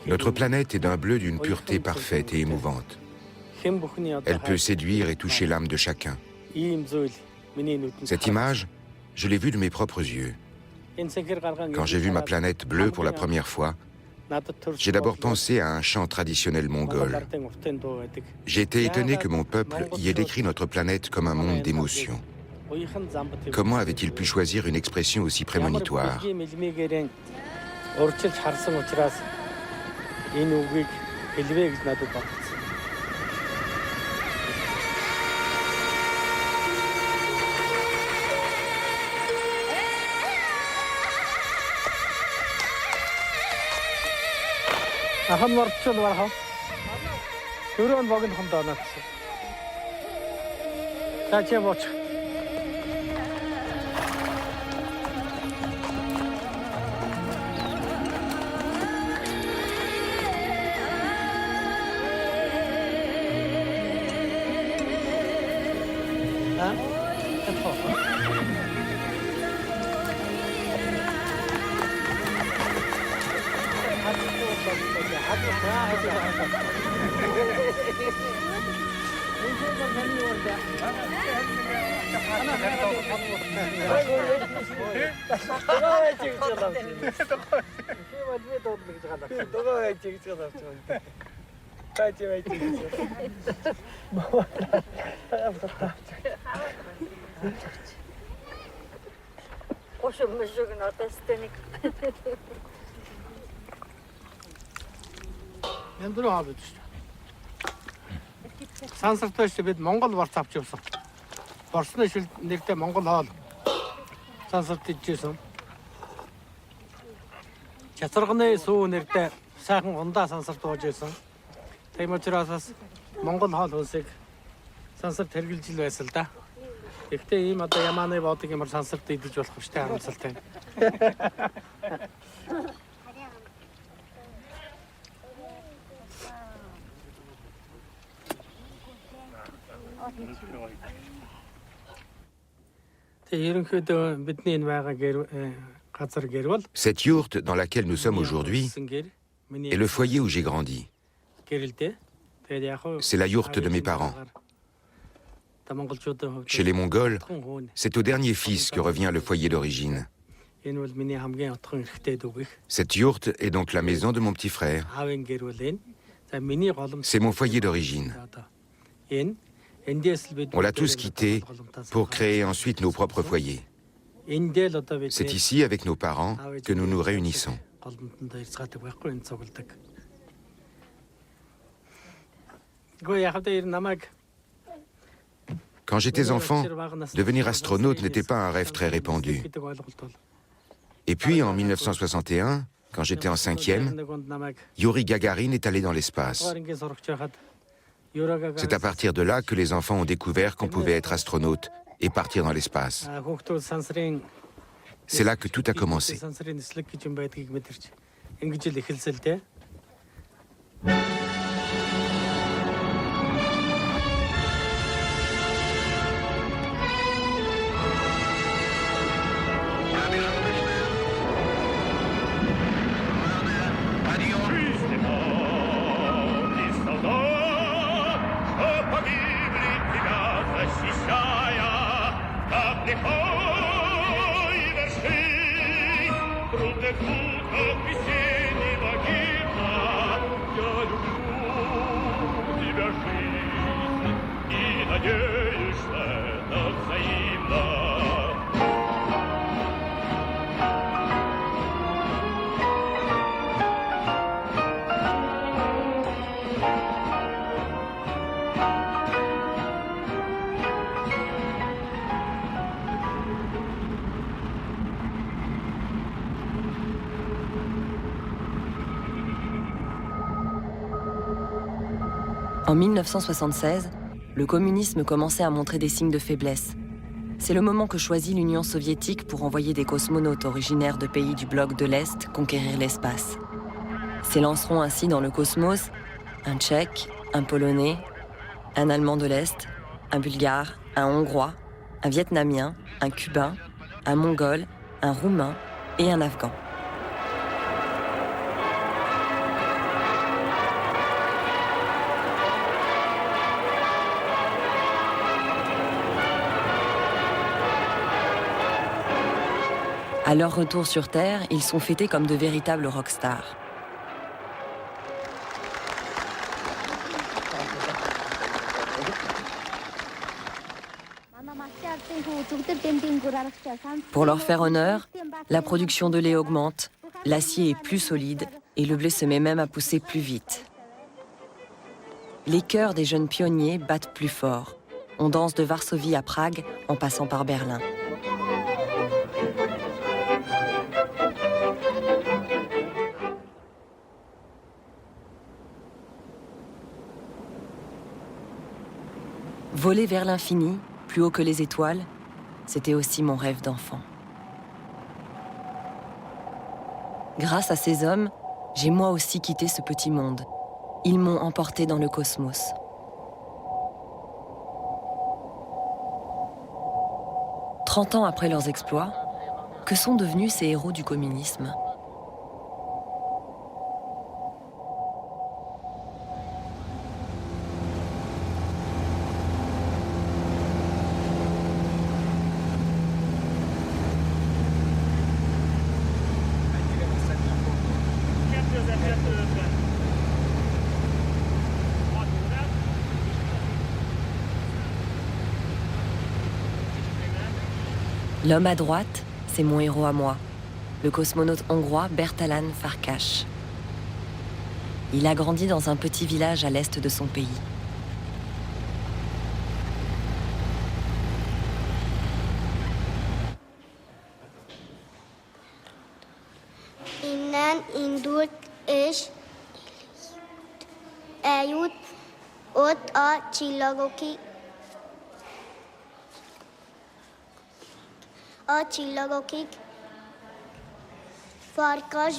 Notre planète est d'un bleu d'une pureté parfaite et émouvante. Elle peut séduire et toucher l'âme de chacun. Cette image, je l'ai vue de mes propres yeux. Quand j'ai vu ma planète bleue pour la première fois, j'ai d'abord pensé à un chant traditionnel mongol. J'ai été étonné que mon peuple y ait décrit notre planète comme un monde d'émotions. Comment avait-il pu choisir une expression aussi prémonitoire? Сансартай бид Монгол барц авч явсан. Борсны шил нэртэй Монгол хоол. Сансарт ижсэн. Чацарганы сүү нэртэй сайхан ундаа сансарт ууж байсан. Тийм учраас Монгол хоол хүнсийг сансарт хэрглэж ил байсан л да. Гэхдээ ийм одоо ямааны бодог ямар сансарт идэж болох биш тэ харамсалтай. Cette yourte dans laquelle nous sommes aujourd'hui est le foyer où j'ai grandi. C'est la yourte de mes parents. Chez les Mongols, c'est au dernier fils que revient le foyer d'origine. Cette yourte est donc la maison de mon petit frère. C'est mon foyer d'origine. On l'a tous quitté pour créer ensuite nos propres foyers. C'est ici, avec nos parents, que nous nous réunissons. Quand j'étais enfant, devenir astronaute n'était pas un rêve très répandu. Et puis, en 1961, quand j'étais en 5e, Youri Gagarin est allé dans l'espace. C'est à partir de là que les enfants ont découvert qu'on pouvait être astronaute et partir dans l'espace. C'est là que tout a commencé. En 1976, le communisme commençait à montrer des signes de faiblesse. C'est le moment que choisit l'Union soviétique pour envoyer des cosmonautes originaires de pays du bloc de l'Est conquérir l'espace. S'élanceront ainsi dans le cosmos un Tchèque, un Polonais, un Allemand de l'Est, un Bulgare, un Hongrois, un Vietnamien, un Cubain, un Mongol, un Roumain et un Afghan. À leur retour sur Terre, ils sont fêtés comme de véritables rockstars. Pour leur faire honneur, la production de lait augmente, l'acier est plus solide et le blé se met même à pousser plus vite. Les cœurs des jeunes pionniers battent plus fort. On danse de Varsovie à Prague en passant par Berlin. Voler vers l'infini, plus haut que les étoiles, c'était aussi mon rêve d'enfant. Grâce à ces hommes, j'ai moi aussi quitté ce petit monde. Ils m'ont emporté dans le cosmos. « 30 ans après leurs exploits, que sont devenus ces héros du communisme ? L'homme à droite, c'est mon héros à moi, le cosmonaute hongrois Bertalan Farkas. Il a grandi dans un petit village à l'est de son pays. Innen indult és eljut ott a csillagokig. A csillagokig. Farkas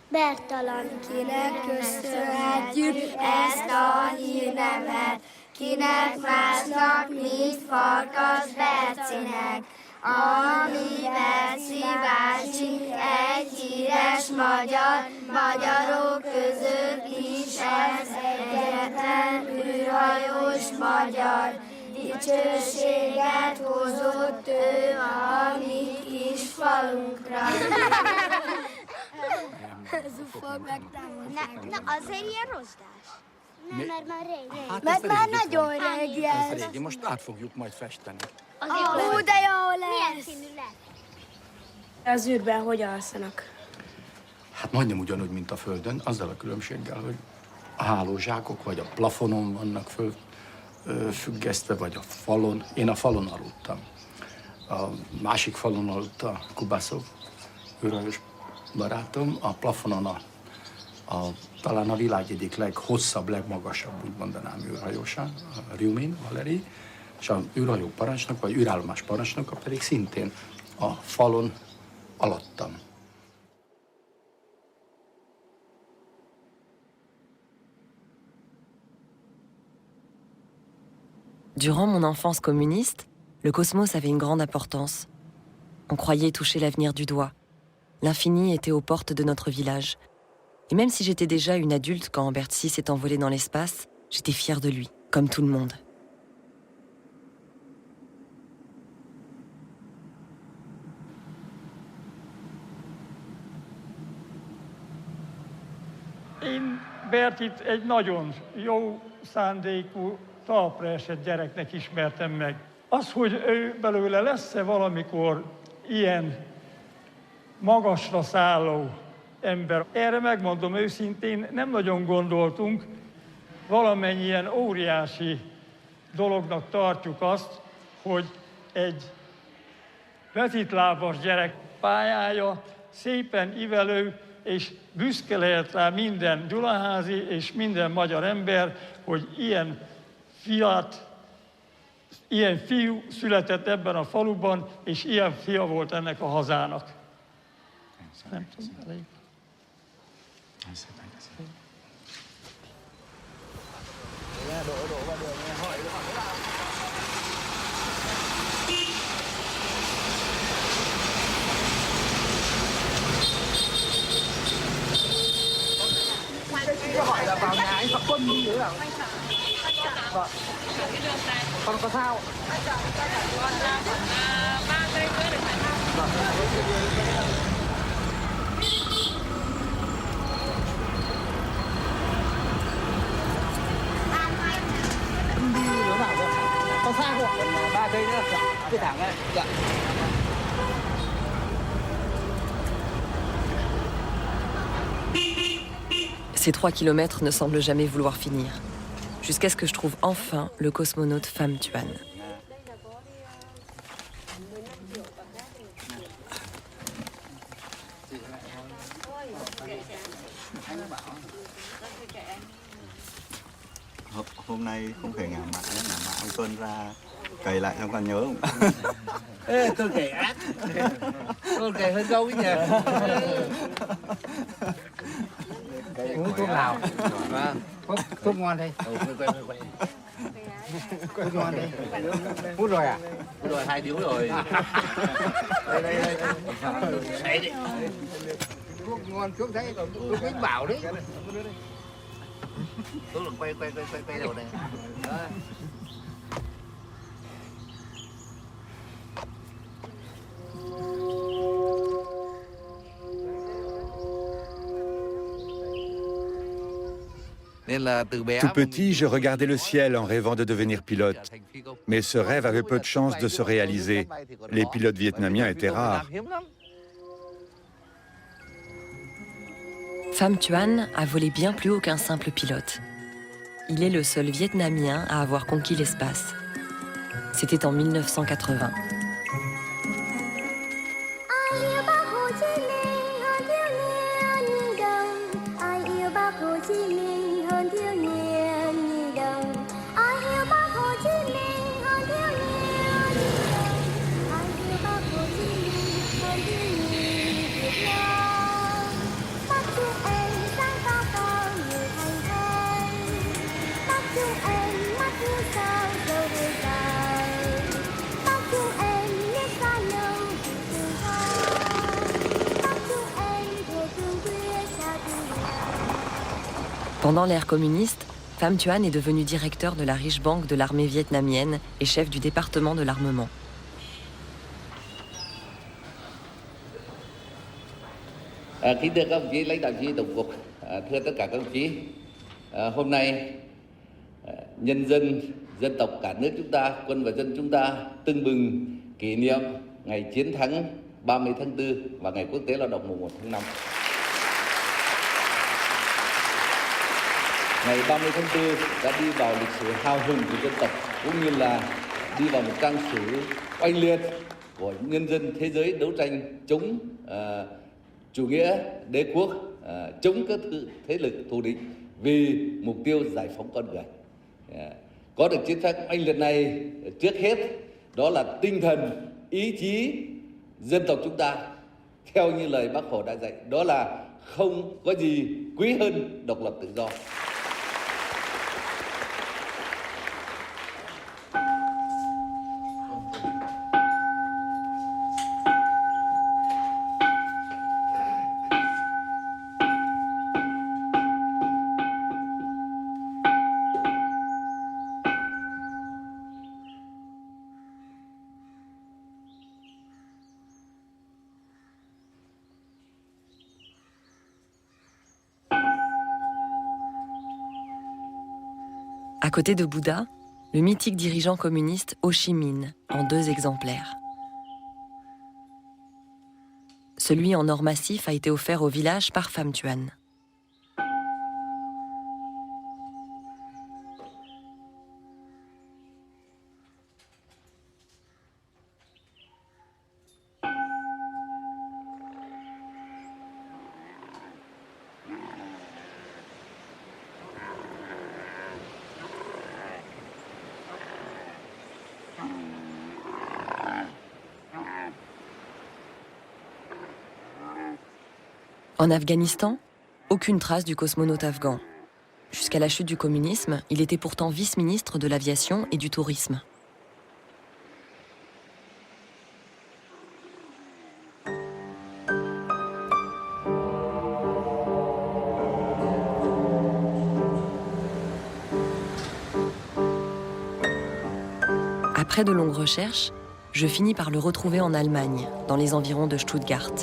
Bertalan. Kinek köszönhetjük ezt a hírnevet? Kinek másnak, mint Farkas Bercinek? A mi Berci bácsi egy híres magyarok között is az egyetlen űrhajós magyar. Dicsőséget hozott ő a mi kis falunkra. Na, azért ilyen rozsdás. Nem, mert már régi. Hát Mert már régi nagyon volt. régi Ez ez. régi, most át fogjuk majd festeni. Ó, de jó Milyen lesz! színű lesz? Az űrben hogy alszanak? Hát majdnem ugyanúgy, mint a Földön, azzal a különbséggel, hogy a hálózsákok vagy a plafonon vannak föl függesztve, vagy a falon. Én a falon aludtam. A másik falon aludt a Kubaszov űrhajós barátom, a plafonon talán a világ egyik leghosszabb, legmagasabb, úgy mondanám, űrhajósa, a Ryumin Valeri, és a űrhajó parancsnok, vagy űrállomás parancsnoka pedig szintén a falon alattam. Durant mon enfance communiste, le cosmos avait une grande importance. On croyait toucher l'avenir du doigt. L'infini était aux portes de notre village. Et même si j'étais déjà une adulte quand Bertsi s'est envolé dans l'espace, j'étais fière de lui, comme tout le monde. Én Bertit egy nagyon jó szándékú, talpra esett gyereknek ismertem meg. Az, hogy ő belőle lesz-e valamikor ilyen magasra szálló ember, erre megmondom őszintén, nem nagyon gondoltunk. Valamennyien óriási dolognak tartjuk azt, hogy egy vetítlábas gyerek pályája szépen ívelő, és büszke lehet rá minden gyulaházi és minden magyar ember, hogy ilyen fiú született ebben a faluban, és ilyen fia volt ennek a hazának. Nem tudom, elég. Gọi là vào nhà anh Phạm Quân đi nữa à? Vâng. Con có sao? Ces 3 kilomètres ne semblent jamais vouloir finir, jusqu'à ce que je trouve enfin le cosmonaute Pham Thuan. Hôm nay không thể ngả mãi mà anh Tuân ra cày lại em còn nhớ không? Ê, tôi kể ác. Tôi kể hơi câu ấy nhỉ. Uống thuốc lào. Thuốc ngon đây. Thuốc ngon đây. Hút rồi à? Hút rồi 2 điếu rồi. Đây. Đấy đi. Thuốc ngon thuốc thấy còn thuốc Vĩnh Bảo đấy. Thuốc là quay đầu đây. Đó. Tout petit, je regardais le ciel en rêvant de devenir pilote. Mais ce rêve avait peu de chances de se réaliser. Les pilotes vietnamiens étaient rares. Pham Thuan a volé bien plus haut qu'un simple pilote. Il est le seul Vietnamien à avoir conquis l'espace. C'était en 1980. Pendant l'ère communiste, Pham Thuan est devenu directeur de la riche banque de l'armée vietnamienne et chef du département de l'armement. Kính thưa các đồng chí lãnh đạo chỉ huy tổng cục, thưa tất cả các đồng chí, hôm nay nhân dân, dân tộc cả nước chúng ta, quân và dân chúng ta tưng bừng kỷ niệm ngày chiến thắng 30 tháng 4 và ngày quốc tế lao động mùng 1 tháng 5. Ngày 30 tháng 4 đã đi vào lịch sử hào hùng của dân tộc, cũng như là đi vào một trang sử oanh liệt của nhân dân thế giới đấu tranh chống chủ nghĩa đế quốc, chống các thế lực thù địch vì mục tiêu giải phóng con người. Có được chiến thắng oanh liệt này, trước hết đó là tinh thần, ý chí dân tộc chúng ta, theo như lời Bác Hồ đã dạy, đó là không có gì quý hơn độc lập tự do. À côté de Bouddha, le mythique dirigeant communiste Ho Chi Minh, en 2 exemplaires. Celui en or massif a été offert au village par Pham Thuan. En Afghanistan, aucune trace du cosmonaute afghan. Jusqu'à la chute du communisme, il était pourtant vice-ministre de l'aviation et du tourisme. Après de longues recherches, je finis par le retrouver en Allemagne, dans les environs de Stuttgart.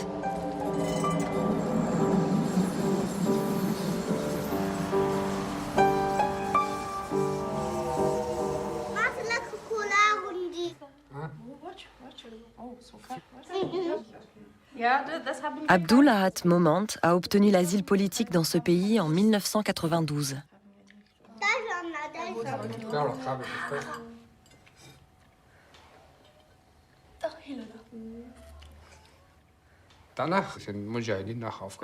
Abdul Ahad Moment a obtenu l'asile politique dans ce pays en 1992.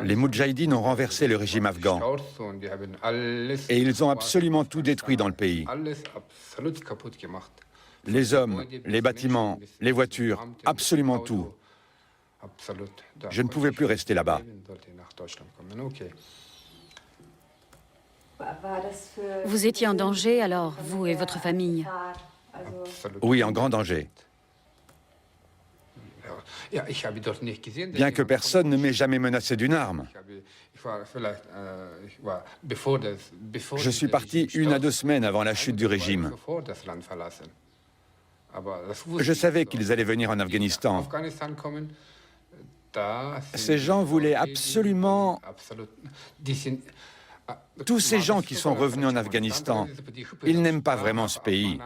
Les Moudjahidines ont renversé le régime afghan et ils ont absolument tout détruit dans le pays. Les hommes, les bâtiments, les voitures, absolument tout. Je ne pouvais plus rester là-bas. Vous étiez en danger alors, vous et votre famille? Oui, en grand danger. Bien que personne ne m'ait jamais menacé d'une arme. Je suis parti 1 à 2 semaines avant la chute du régime. Je savais qu'ils allaient venir en Afghanistan. Ces gens voulaient absolument... Tous ces gens qui sont revenus en Afghanistan, ils n'aiment pas vraiment ce pays.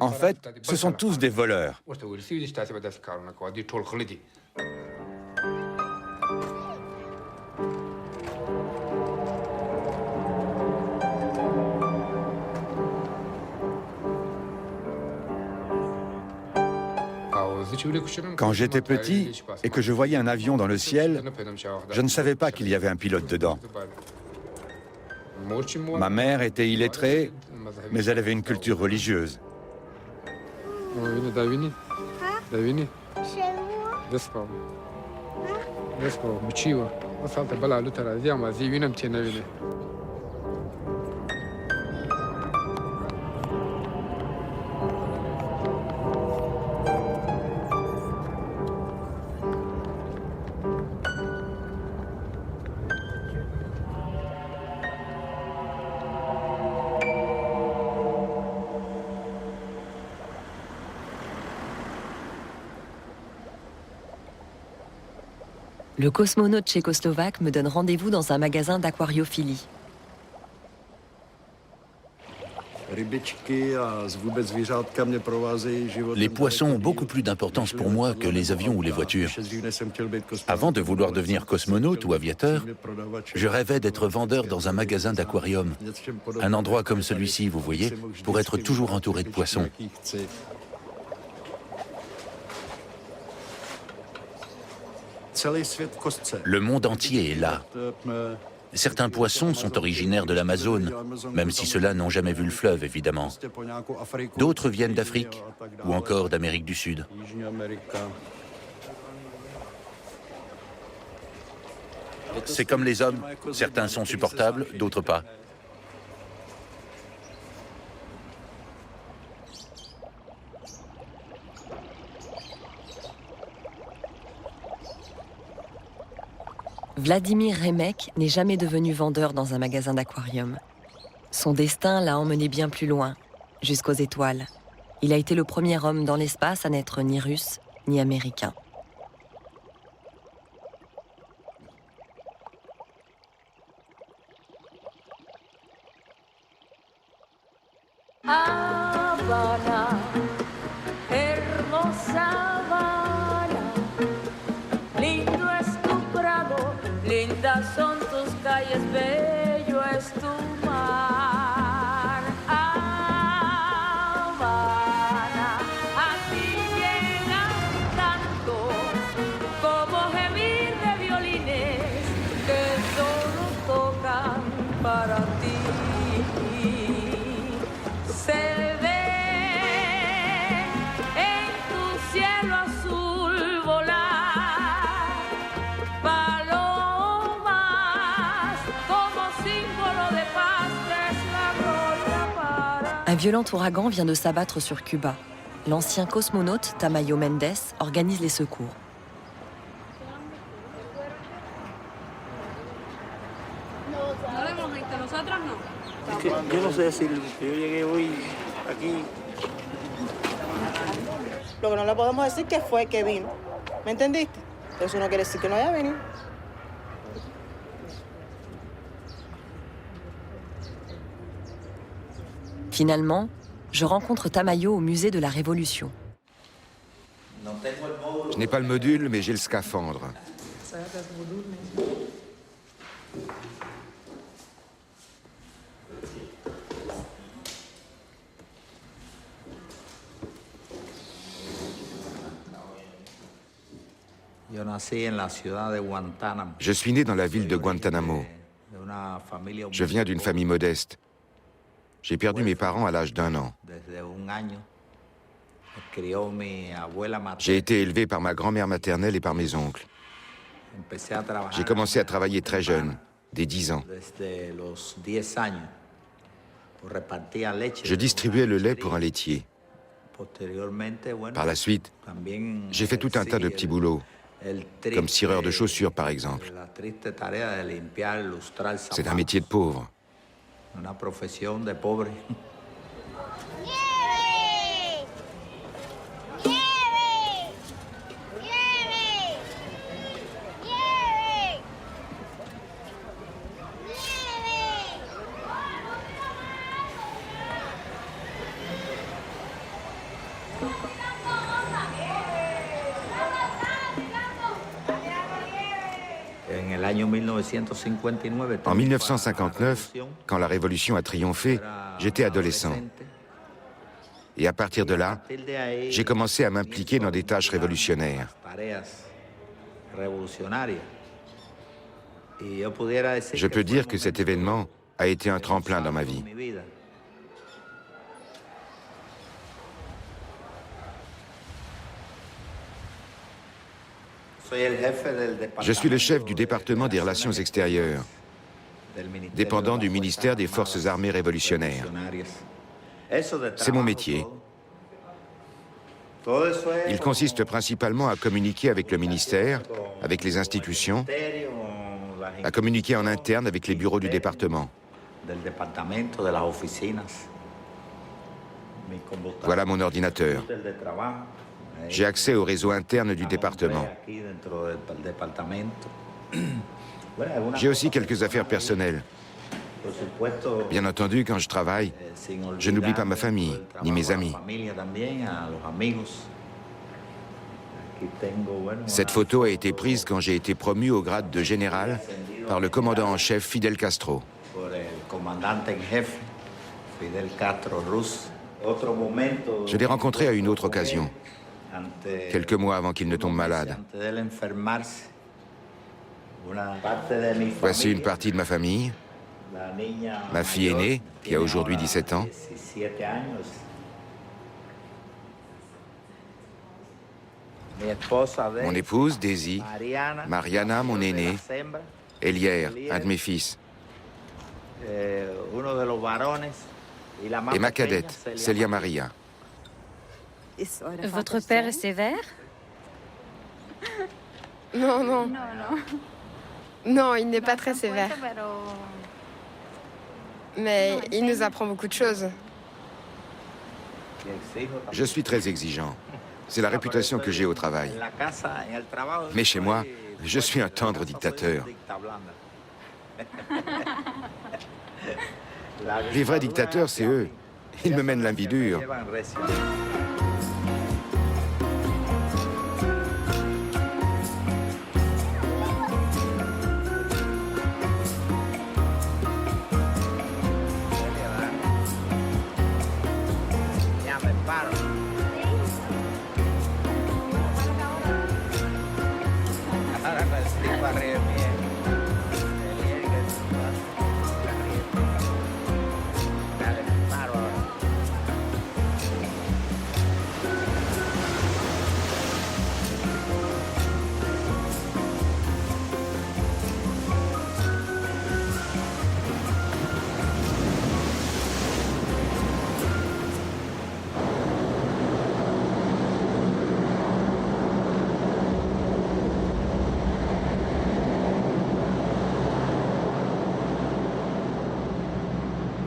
En fait, ce sont tous des voleurs. Quand j'étais petit et que je voyais un avion dans le ciel, je ne savais pas qu'il y avait un pilote dedans. Ma mère était illettrée, mais elle avait une culture religieuse. Le cosmonaute tchécoslovaque me donne rendez-vous dans un magasin d'aquariophilie. Les poissons ont beaucoup plus d'importance pour moi que les avions ou les voitures. Avant de vouloir devenir cosmonaute ou aviateur, je rêvais d'être vendeur dans un magasin d'aquarium. Un endroit comme celui-ci, vous voyez, pour être toujours entouré de poissons. Le monde entier est là. Certains poissons sont originaires de l'Amazone, même si ceux-là n'ont jamais vu le fleuve, évidemment. D'autres viennent d'Afrique ou encore d'Amérique du Sud. C'est comme les hommes, certains sont supportables, d'autres pas. Vladimir Remek n'est jamais devenu vendeur dans un magasin d'aquarium. Son destin l'a emmené bien plus loin, jusqu'aux étoiles. Il a été le premier homme dans l'espace à n'être ni russe ni américain. Habana, hermosa Habana, lindo es tu prado, lindas son tus calles, bello es tu mar. Habana, así llegan tantos como gemir de violines que solo tocan para ti. Se ve en tu cielo azul volar palomas como símbolo de paz, es la gloria para... Un violent ouragan vient de s'abattre sur Cuba. L'ancien cosmonaute Tamayo Mendes organise les secours. Yo no sé decirlo, yo llegué hoy aquí Lo que no le podemos decir que fue que vino. ¿Me entendiste? Eso no quiere decir que no haya venido. Finalement, je rencontre Tamayo au musée de la Révolution. Je n'ai pas le module, mais j'ai le scaphandre. Je suis né dans la ville de Guantanamo. Je viens d'une famille modeste. J'ai perdu mes parents à l'âge d'1 an. J'ai été élevé par ma grand-mère maternelle et par mes oncles. J'ai commencé à travailler très jeune, dès 10 ans. Je distribuais le lait pour un laitier. Par la suite, j'ai fait tout un tas de petits boulots, comme cireur de chaussures par exemple. C'est un métier de pauvre. Una profesión de pobre. En 1959, quand la Révolution a triomphé, j'étais adolescent. Et à partir de là, j'ai commencé à m'impliquer dans des tâches révolutionnaires. Je peux dire que cet événement a été un tremplin dans ma vie. Je suis le chef du département des relations extérieures, dépendant du ministère des Forces armées révolutionnaires. C'est mon métier. Il consiste principalement à communiquer avec le ministère, avec les institutions, à communiquer en interne avec les bureaux du département. Voilà mon ordinateur. J'ai accès au réseau interne du département. J'ai aussi quelques affaires personnelles. Bien entendu, quand je travaille, je n'oublie pas ma famille, ni mes amis. Cette photo a été prise quand j'ai été promu au grade de général par le commandant en chef Fidel Castro. Je l'ai rencontré à une autre occasion, quelques mois avant qu'il ne tombe malade. Voici une partie de ma famille. Ma fille aînée, qui a aujourd'hui 17 ans. Mon épouse, Daisy. Mariana, mon aînée. Elier, un de mes fils. Et ma cadette, Celia Maria. Votre père est sévère? Non, non. Non, il n'est pas très sévère. Mais il nous apprend beaucoup de choses. Je suis très exigeant. C'est la réputation que j'ai au travail. Mais chez moi, je suis un tendre dictateur. Les vrais dictateurs, c'est eux. Ils me mènent la vie dure.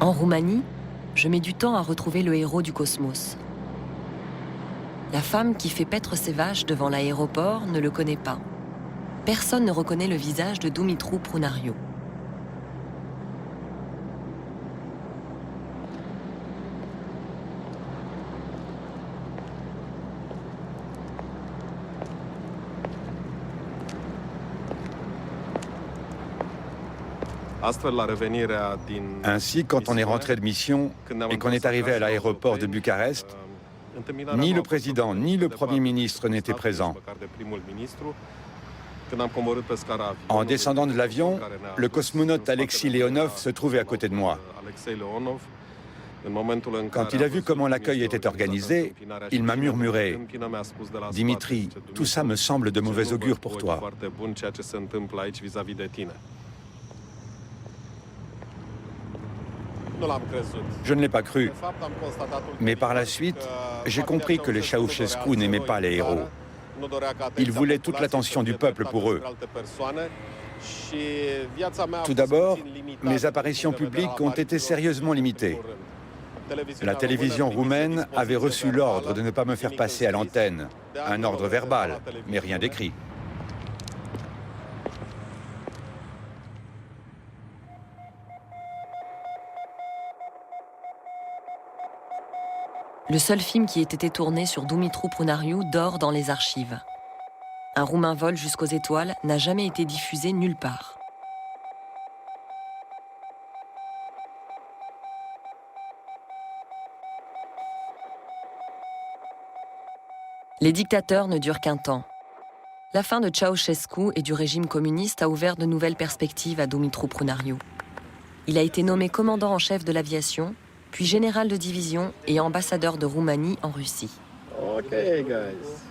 En Roumanie, je mets du temps à retrouver le héros du Cosmos. La femme qui fait paître ses vaches devant l'aéroport ne le connaît pas. Personne ne reconnaît le visage de Dumitru Prunariu. Ainsi, quand on est rentré de mission et qu'on est arrivé à l'aéroport de Bucarest, ni le président ni le Premier ministre n'étaient présents. En descendant de l'avion, le cosmonaute Alexei Leonov se trouvait à côté de moi. Quand il a vu comment l'accueil était organisé, il m'a murmuré « Dimitri, tout ça me semble de mauvais augure pour toi. » Je ne l'ai pas cru, mais par la suite, j'ai compris que les Ceausescu n'aimaient pas les héros. Ils voulaient toute l'attention du peuple pour eux. Tout d'abord, mes apparitions publiques ont été sérieusement limitées. La télévision roumaine avait reçu l'ordre de ne pas me faire passer à l'antenne, un ordre verbal, mais rien d'écrit. Le seul film qui ait été tourné sur Dumitru Prunariu dort dans les archives. Un Roumain vole jusqu'aux étoiles n'a jamais été diffusé nulle part. Les dictateurs ne durent qu'un temps. La fin de Ceausescu et du régime communiste a ouvert de nouvelles perspectives à Dumitru Prunariu. Il a été nommé commandant en chef de l'aviation, puis général de division et ambassadeur de Roumanie en Russie. Okay, guys.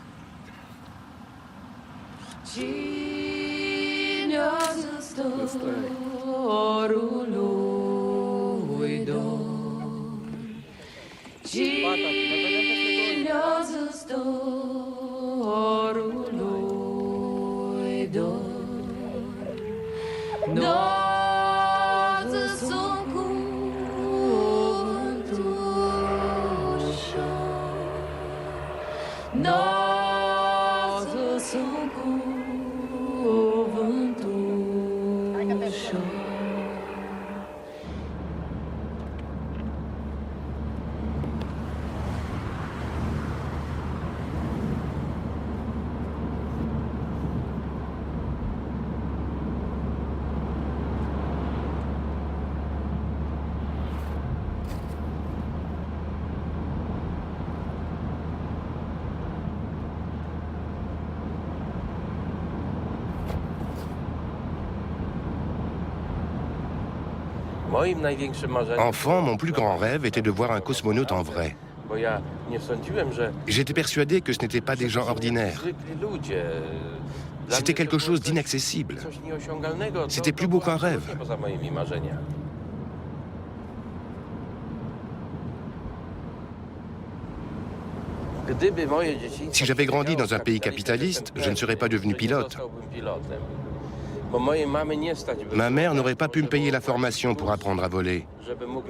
Enfant, mon plus grand rêve était de voir un cosmonaute en vrai. J'étais persuadé que ce n'étaient pas des gens ordinaires. C'était quelque chose d'inaccessible. C'était plus beau qu'un rêve. Si j'avais grandi dans un pays capitaliste, je ne serais pas devenu pilote. Ma mère n'aurait pas pu me payer la formation pour apprendre à voler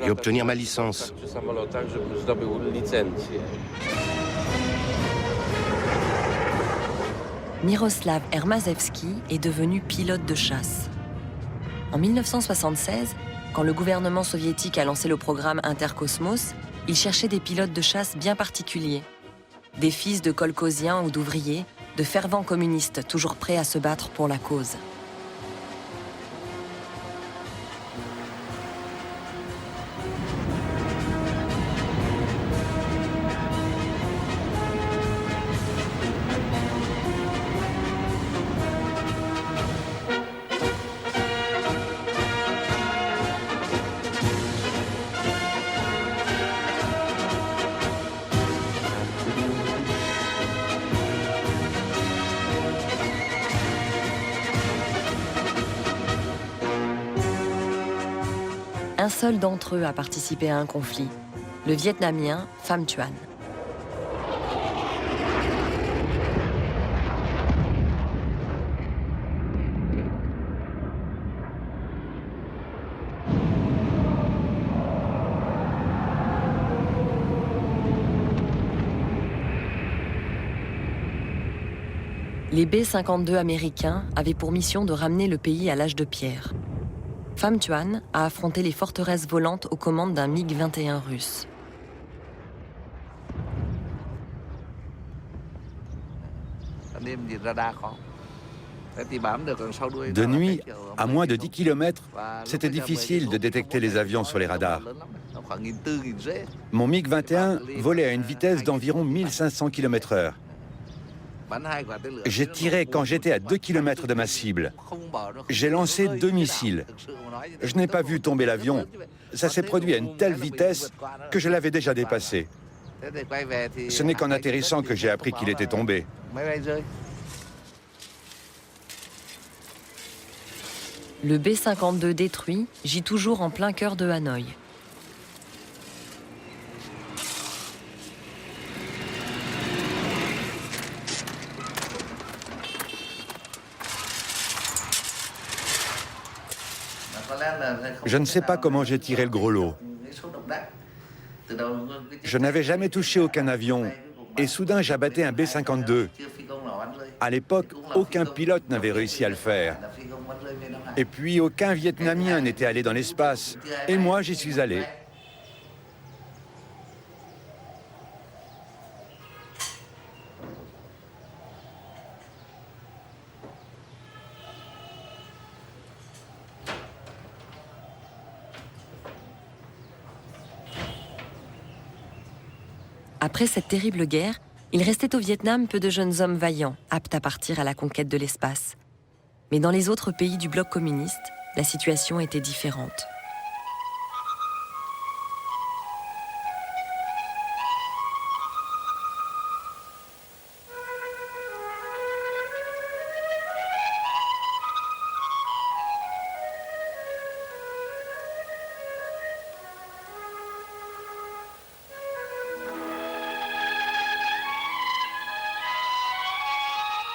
et obtenir ma licence. Miroslav Hermaszewski est devenu pilote de chasse. En 1976, quand le gouvernement soviétique a lancé le programme Interkosmos, il cherchait des pilotes de chasse bien particuliers. Des fils de kolkhosiens ou d'ouvriers, de fervents communistes toujours prêts à se battre pour la cause. Un seul d'entre eux a participé à un conflit, le Vietnamien Pham Thuan. Les B-52 américains avaient pour mission de ramener le pays à l'âge de pierre. Pham Thuan a affronté les forteresses volantes aux commandes d'un MiG-21 russe. De nuit, à moins de 10 km, c'était difficile de détecter les avions sur les radars. Mon MiG-21 volait à une vitesse d'environ 1500 km/h. J'ai tiré quand j'étais à 2 km de ma cible. J'ai lancé 2 missiles. Je n'ai pas vu tomber l'avion. Ça s'est produit à une telle vitesse que je l'avais déjà dépassé. Ce n'est qu'en atterrissant que j'ai appris qu'il était tombé. Le B-52 détruit gît toujours en plein cœur de Hanoï. Je ne sais pas comment j'ai tiré le gros lot. Je n'avais jamais touché aucun avion et soudain j'abattais un B-52. À l'époque, aucun pilote n'avait réussi à le faire. Et puis aucun Vietnamien n'était allé dans l'espace. Et moi, j'y suis allé. Après cette terrible guerre, il restait au Vietnam peu de jeunes hommes vaillants, aptes à partir à la conquête de l'espace. Mais dans les autres pays du bloc communiste, la situation était différente.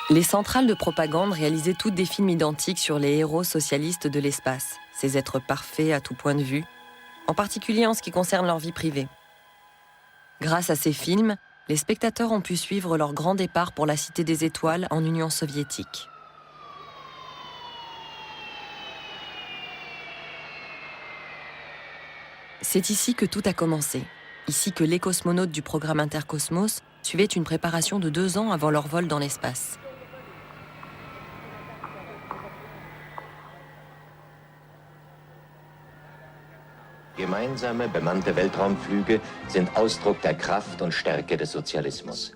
Les centrales de propagande réalisaient toutes des films identiques sur les héros socialistes de l'espace, ces êtres parfaits à tout point de vue, en particulier en ce qui concerne leur vie privée. Grâce à ces films, les spectateurs ont pu suivre leur grand départ pour la Cité des Étoiles en Union soviétique. C'est ici que tout a commencé. Ici que les cosmonautes du programme Intercosmos suivaient une préparation de 2 ans avant leur vol dans l'espace. Gemeinsame bemannte Weltraumflüge sind Ausdruck der Kraft und Stärke des Sozialismus.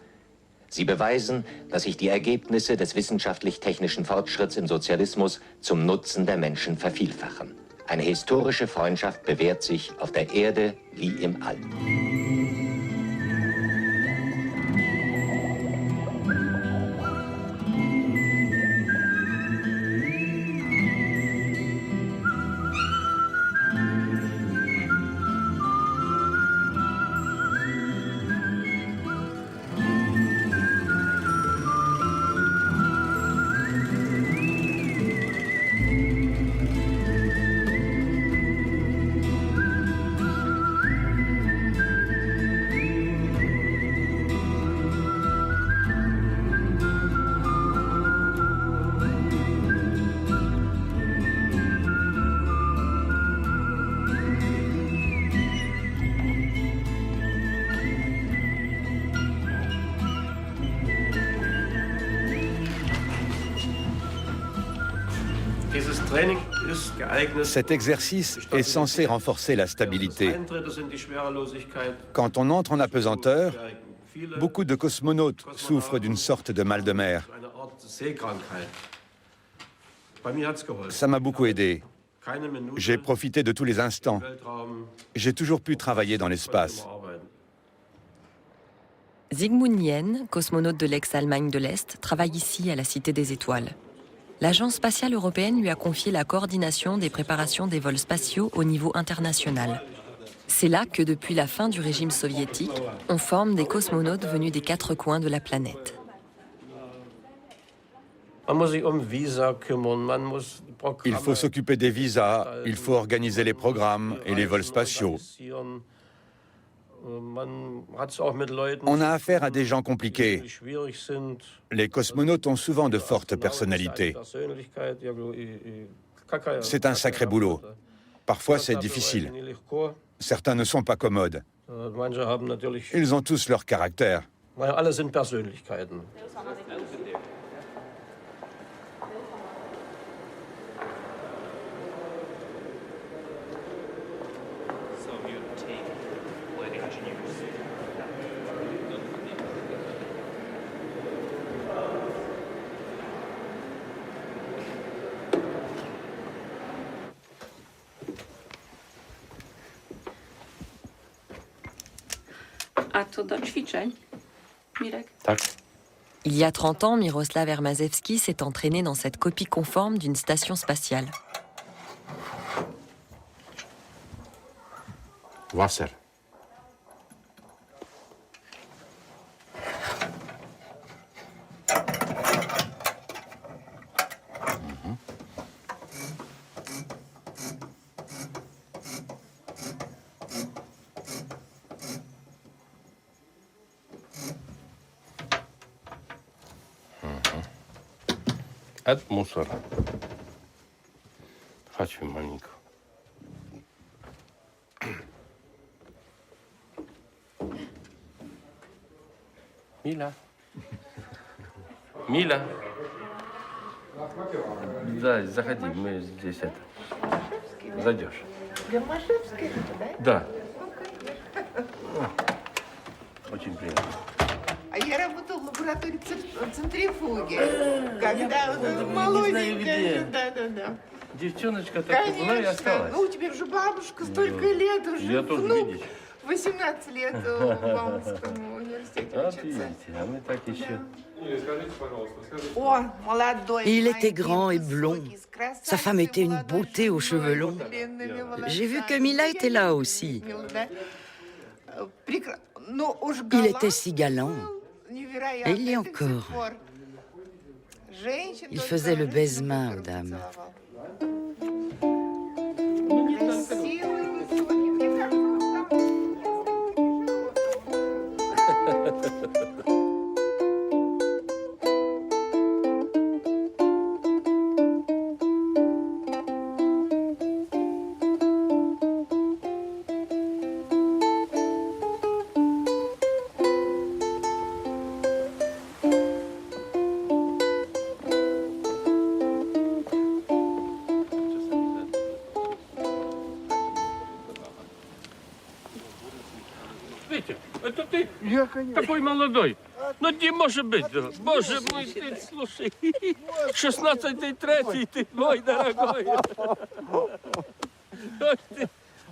Sie beweisen, dass sich die Ergebnisse des wissenschaftlich-technischen Fortschritts im Sozialismus zum Nutzen der Menschen vervielfachen. Eine historische Freundschaft bewährt sich auf der Erde wie im All. Cet exercice est censé renforcer la stabilité. Quand on entre en apesanteur, beaucoup de cosmonautes souffrent d'une sorte de mal de mer. Ça m'a beaucoup aidé. J'ai profité de tous les instants. J'ai toujours pu travailler dans l'espace. Zygmunt Yen, cosmonaute de l'ex-Allemagne de l'Est, travaille ici à la Cité des Étoiles. L'Agence spatiale européenne lui a confié la coordination des préparations des vols spatiaux au niveau international. C'est là que, depuis la fin du régime soviétique, on forme des cosmonautes venus des 4 coins de la planète. Il faut s'occuper des visas, il faut organiser les programmes et les vols spatiaux. On a affaire à des gens compliqués. Les cosmonautes ont souvent de fortes personnalités. C'est un sacré boulot. Parfois, c'est difficile. Certains ne sont pas commodes. Ils ont tous leur caractère. Il y a 30 ans, Miroslav Hermaszewski s'est entraîné dans cette copie conforme d'une station spatiale. Wasser. Атмосфера. Хочу маленько. Мила. Мила. Да, заходи, мы здесь это. Зайдешь. Да. Очень приятно. А я работала в лаборатории центрифуги. Когда молоденькая. Да. Девчоночка так и была и осталась. Ну, у тебя уже бабушка столько лет уже. Я тоже, видишь. 18 лет в Бауманском университете учится. А мы так еще. О, молодой. Il était grand et blond. Sa femme était une beauté aux cheveux longs. J'ai vu que Mila était là aussi. Il était si galant. Et il l'est encore. Il faisait le baise-main aux dames. Это ты? Я, конечно. Такой молодой. Ну, не может быть. Да. Боже мой, ты, слушай. 16-й, 3-й, ты мой дорогой.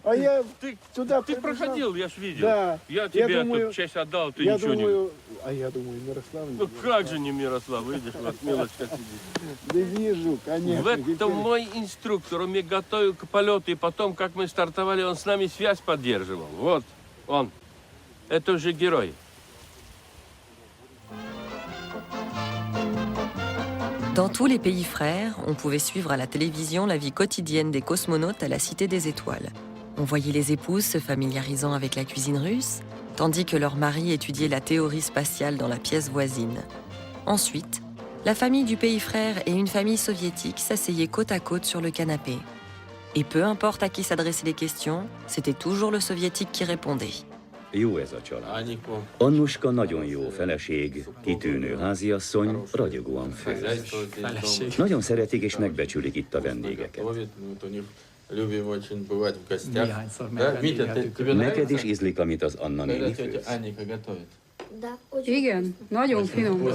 А я ты проходил, я ж видел. Да. Я тебе эту честь отдал, ты ничего не... А я думаю, Мирослав... Ну как же не Мирослав, видишь, вот Милочка сидит. Да вижу, конечно. В этом мой инструктор, он меня готовил к полету, и потом, как мы стартовали, он с нами связь поддерживал. Вот он. Это уже герой. Dans tous les pays frères, on pouvait suivre à la télévision la vie quotidienne des cosmonautes à la Cité des Étoiles. On voyait les épouses se familiarisant avec la cuisine russe, tandis que leurs maris étudiaient la théorie spatiale dans la pièce voisine. Ensuite, la famille du pays frère et une famille soviétique s'asseyaient côte à côte sur le canapé. Et peu importe à qui s'adressaient les questions, c'était toujours le soviétique qui répondait. Jó ez a család. Annuska nagyon jó feleség, kitűnő háziasszony, ragyogóan főz. Nagyon szeretik és megbecsülik itt a vendégeket. Neked is ízlik, amit az Anna néni főz. Igen, nagyon finom.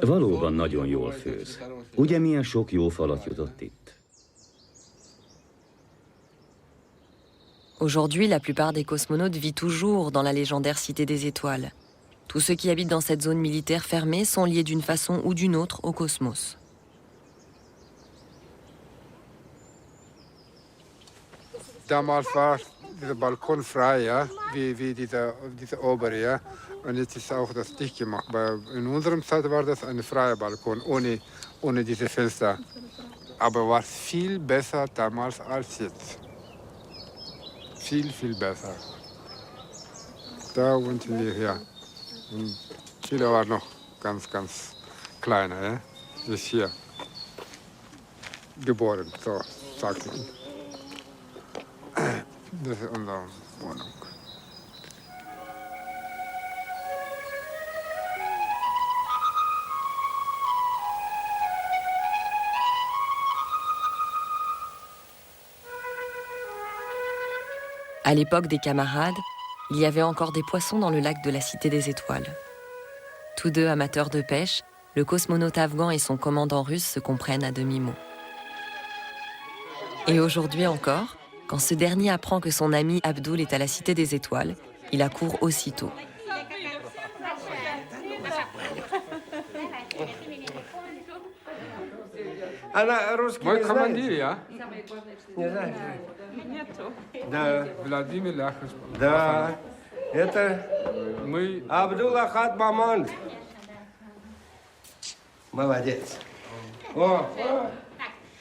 Valóban nagyon jól főz. Ugye milyen sok jó falat jutott itt? Aujourd'hui, la plupart des cosmonautes vivent toujours dans la légendaire Cité des Étoiles. Tous ceux qui habitent dans cette zone militaire fermée sont liés d'une façon ou d'une autre au cosmos. Damals war dieser Balkon frei, ja, wie diese obere, ja. Und jetzt ist auch das dicht gemacht. Aber in unserem Zeit war das ein freier Balkon, ohne diese Fenster. Aber war viel besser damals als jetzt. Viel besser. Da wohnten wir hier. Und Chile war noch ganz, ganz kleiner. Ja? Ist hier geboren, so sagt man. Das ist unsere Wohnung. À l'époque des camarades, il y avait encore des poissons dans le lac de la Cité des Étoiles. Tous deux amateurs de pêche, le cosmonaute afghan et son commandant russe se comprennent à demi-mot. Et aujourd'hui encore, quand ce dernier apprend que son ami Abdul est à la Cité des Étoiles, il accourt aussitôt. Мой командир, я? Не знаете? Да. Владимир Ляхович. Да, это Мы... Абдул-Ахад Мамонт. Молодец. О,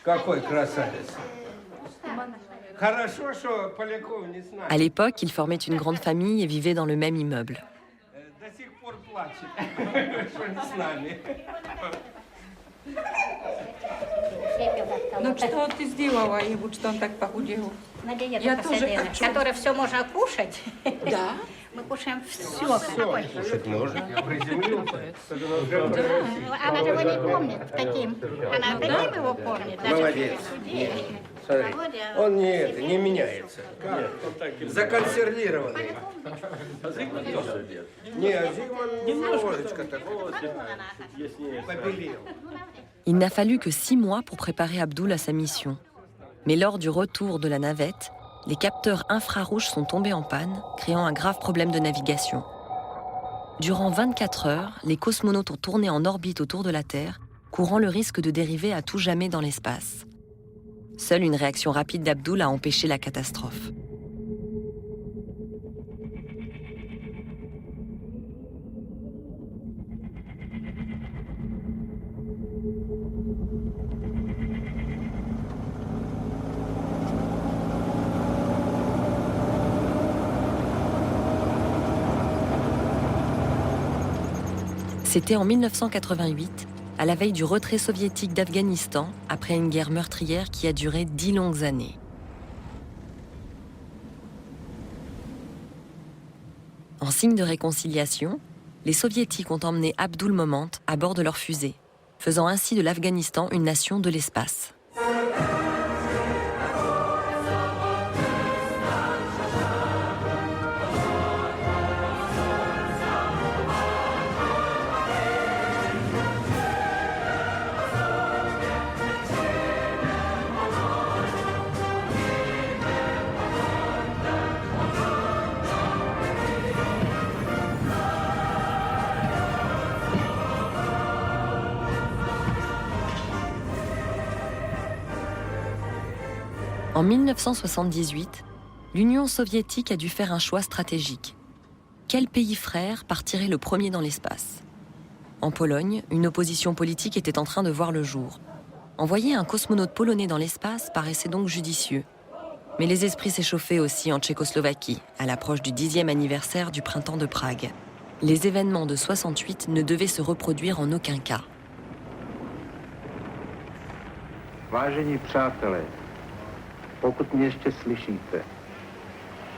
какой красавец. Хорошо, что Поляков не с нами. À l'époque, ils formaient une grande famille et vivaient dans le même immeuble. До сих пор плачет, что не с нами. Ну что ты сделала ему, что он так похудел? Я тоже хочу. Которое все можно кушать. Да? Мы кушаем все. Кушать можно. Она же его не помнит таким. Она таким его помнит. Молодец. Смотри, он не меняется. Законсервированный. Не, Зигман немножечко такой. Побелел. Il n'a fallu que 6 mois pour préparer Abdul à sa mission. Mais lors du retour de la navette, les capteurs infrarouges sont tombés en panne, créant un grave problème de navigation. Durant 24 heures, les cosmonautes ont tourné en orbite autour de la Terre, courant le risque de dériver à tout jamais dans l'espace. Seule une réaction rapide d'Abdul a empêché la catastrophe. C'était en 1988, à la veille du retrait soviétique d'Afghanistan, après une guerre meurtrière qui a duré 10 longues années. En signe de réconciliation, les soviétiques ont emmené Abdul Moment à bord de leur fusée, faisant ainsi de l'Afghanistan une nation de l'espace. En 1978, l'Union soviétique a dû faire un choix stratégique. Quel pays frère partirait le premier dans l'espace ? En Pologne, une opposition politique était en train de voir le jour. Envoyer un cosmonaute polonais dans l'espace paraissait donc judicieux. Mais les esprits s'échauffaient aussi en Tchécoslovaquie, à l'approche du 10e anniversaire du printemps de Prague. Les événements de 68 ne devaient se reproduire en aucun cas. Vážení přátelé, pokud mě ještě slyšíte,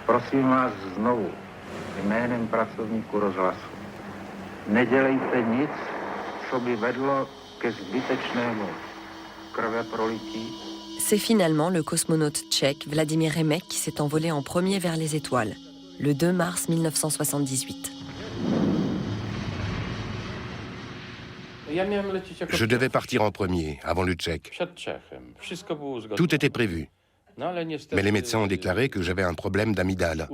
prosím vás znovu, jménem pracovníků rozhlasu, nedělejte nic, co by vedlo ke zbytečnému krveprolití. C'est finalement le cosmonaute tchèque Vladimir Remek qui s'est envolé en premier vers les étoiles, le 2 mars 1978. Je devais partir en premier, avant le Tchèque. Tout était prévu. Mais les médecins ont déclaré que j'avais un problème d'amygdale,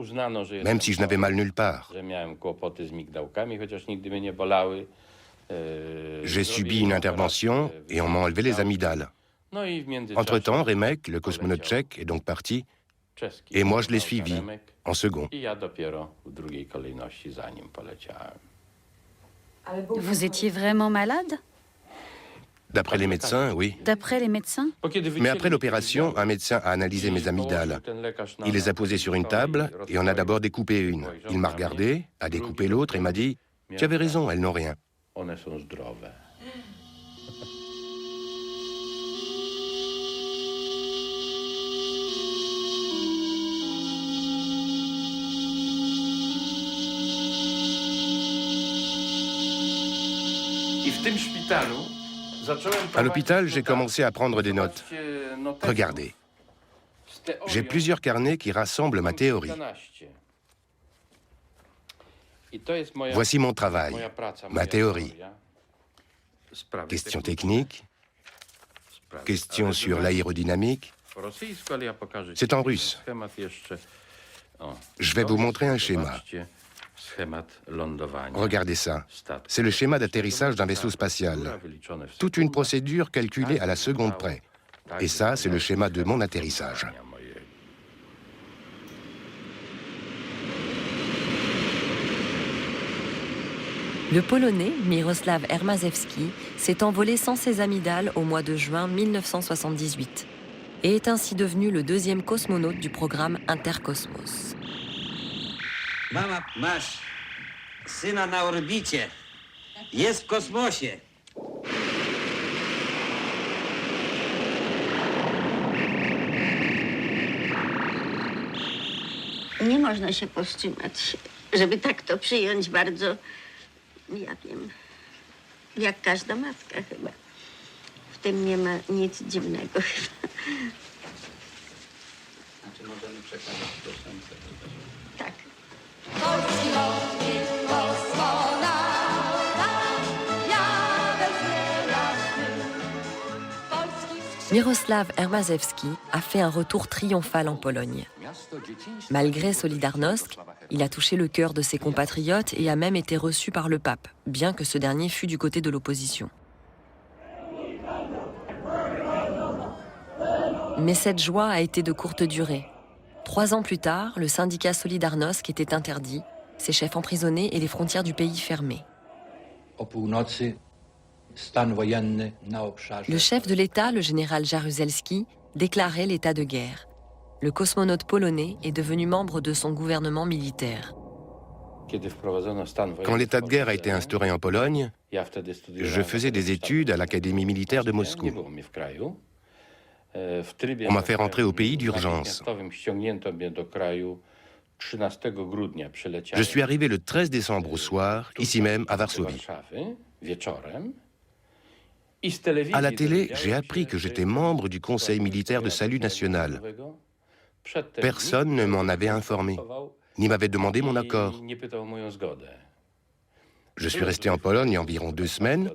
même si je n'avais mal nulle part. J'ai subi une intervention et on m'a enlevé les amygdales. Entre-temps, Remek, le cosmonaute tchèque, est donc parti, et moi je l'ai suivi, en second. Vous étiez vraiment malade ? D'après les médecins, oui. D'après les médecins? Mais après l'opération, un médecin a analysé mes amygdales. Il les a posées sur une table et en a d'abord découpé une. Il m'a regardé, a découpé l'autre et m'a dit « Tu avais raison, elles n'ont rien ». À l'hôpital, j'ai commencé à prendre des notes. Regardez. J'ai plusieurs carnets qui rassemblent ma théorie. Voici mon travail, ma théorie. Questions techniques, questions sur l'aérodynamique. C'est en russe. Je vais vous montrer un schéma. Regardez ça. C'est le schéma d'atterrissage d'un vaisseau spatial. Toute une procédure calculée à la seconde près. Et ça, c'est le schéma de mon atterrissage. Le Polonais Miroslav Hermaszewski s'est envolé sans ses amygdales au mois de juin 1978 et est ainsi devenu le deuxième cosmonaute du programme Interkosmos. Mama, masz syna na orbicie. Jest w kosmosie. Nie można się powstrzymać, żeby tak to przyjąć bardzo, ja wiem, jak każda matka chyba. W tym nie ma nic dziwnego chyba. Znaczy możemy przekazać piosenkę. Tak. Polski lotnik, kosmonauta, jadę z niejasnym. Miroslav Hermaszewski a fait un retour triomphal en Pologne. Malgré Solidarnosc, il a touché le cœur de ses compatriotes et a même été reçu par le pape, bien que ce dernier fût du côté de l'opposition. Mais cette joie a été de courte durée. 3 ans plus tard, le syndicat Solidarnosc était interdit, ses chefs emprisonnés et les frontières du pays fermées. Le chef de l'État, le général Jaruzelski, déclarait l'état de guerre. Le cosmonaute polonais est devenu membre de son gouvernement militaire. Quand l'état de guerre a été instauré en Pologne, je faisais des études à l'Académie militaire de Moscou. On m'a fait rentrer au pays d'urgence. Je suis arrivé le 13 décembre au soir, ici même, à Varsovie. À la télé, j'ai appris que j'étais membre du Conseil militaire de salut national. Personne ne m'en avait informé, ni m'avait demandé mon accord. Je suis resté en Pologne environ 2 semaines,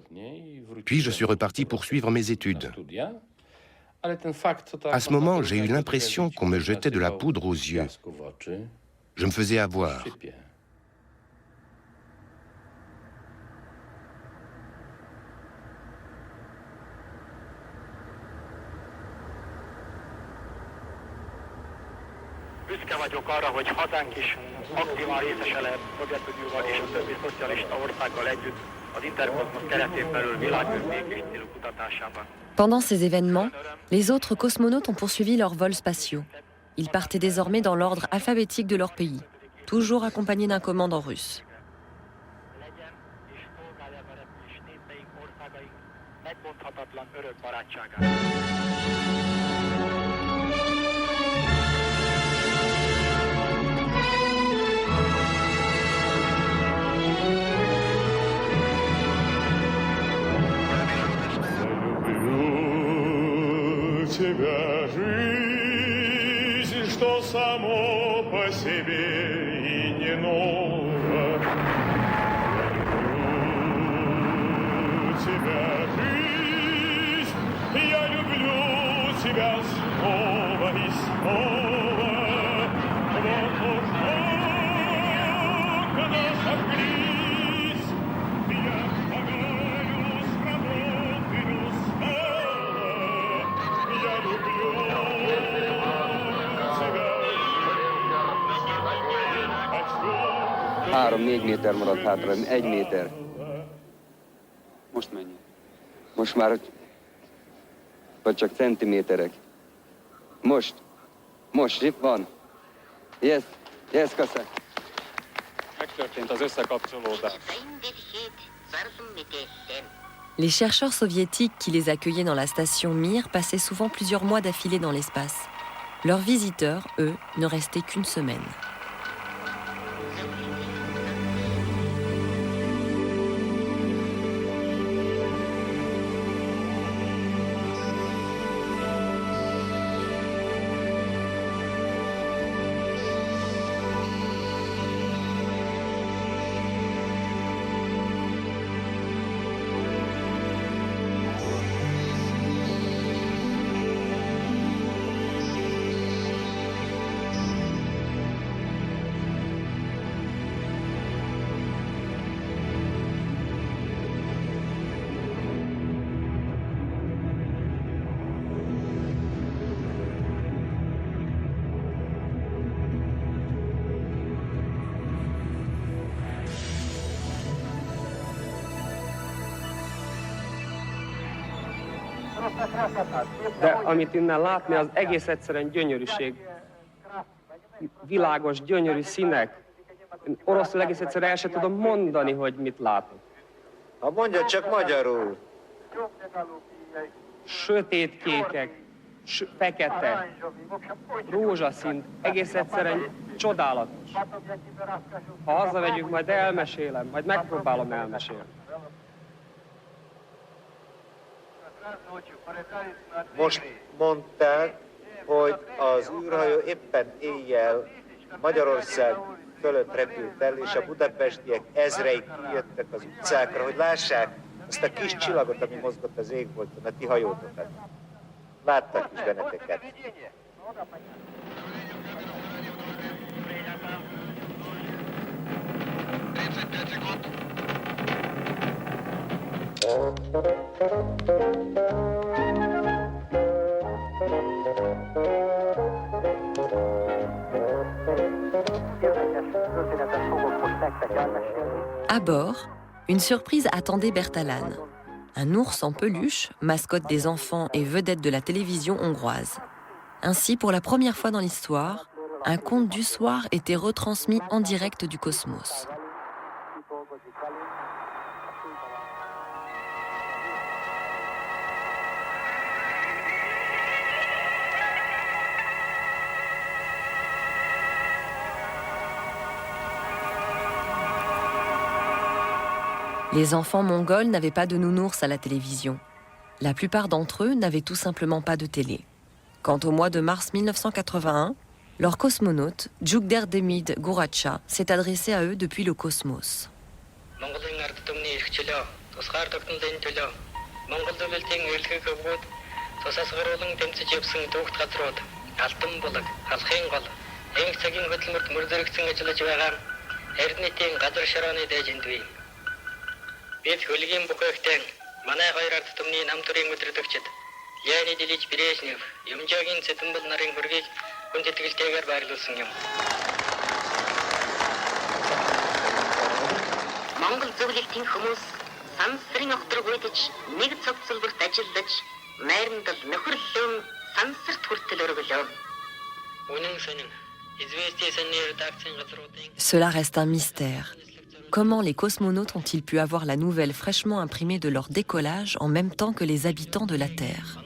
puis je suis reparti poursuivre mes études. À ce moment, j'ai eu l'impression qu'on me jetait de la poudre aux yeux. Je me faisais avoir. Büszke vagyok arra, hogy hazánk is aktívan részese lehet Szovjetunióval és a többi szocialista országgal együtt az Interkosmos keretén belül világbékés célú kutatásában. Pendant ces événements, les autres cosmonautes ont poursuivi leurs vols spatiaux. Ils partaient désormais dans l'ordre alphabétique de leur pays, toujours accompagnés d'un commandant russe. Тебя жизнь, что само по себе и не ново. Я люблю тебя снова и снова. Вот уж наша близь, я шагаю свободный устала. Я люблю тебя. 3-4 méter maradt hátra, 1 méter. Most mennyi? Most már vagy csak centiméterek. Most itt van. Yes, köszönöm. Megtörtént az összekapcsolódás. Les chercheurs soviétiques qui les accueillaient dans la station Mir passaient souvent plusieurs mois d'affilée dans l'espace. Leurs visiteurs, eux, ne restaient qu'une semaine. De amit innen látni, az egész egyszerűen gyönyörűség. Világos, gyönyörű színek. Én oroszul egész egyszerűen el sem tudom mondani, hogy mit látok. Ha mondja csak magyarul. Sötétkékek, fekete, rózsaszín, egész egyszerűen csodálatos. Ha hazamegyünk, majd elmesélem, majd megpróbálom elmesélni. Most mondták, hogy az űrhajó éppen éjjel Magyarország fölött repült el, és a budapestiek ezrei kijöttek az utcákra, hogy lássák azt a kis csillagot, ami mozgott az égbolton, a ti hajótokat. Láttak is benneteket. À bord, une surprise attendait Bertalan, un ours en peluche, mascotte des enfants et vedette de la télévision hongroise. Ainsi, pour la première fois dans l'histoire, un conte du soir était retransmis en direct du cosmos. Les enfants mongols n'avaient pas de nounours à la télévision. La plupart d'entre eux n'avaient tout simplement pas de télé. Quand au mois de mars 1981, leur cosmonaute, Jugderdemid Guracha, s'est adressé à eux depuis le cosmos. Бид хөлгийн бүхээгтэн манай хоёр ард түмний нам төрийн өдрөдөгчд Леонид Ильич Брежнев, Юмжаагийн Цэдэнбэл нарын хөргийг хүн тэтгэлтэйгээр баярлуулсан юм. Монгол зөвлөлтийн хүмүүс сансрын огторог үйдэж нэг цогцлборт ажиллаж майрандал нөхөрлөн сансарт хүртэл өргөлөө. Үнэн сонин известие саний редакцийн газруудын Cela reste un mystère. Comment les cosmonautes ont-ils pu avoir la nouvelle fraîchement imprimée de leur décollage en même temps que les habitants de la Terre ?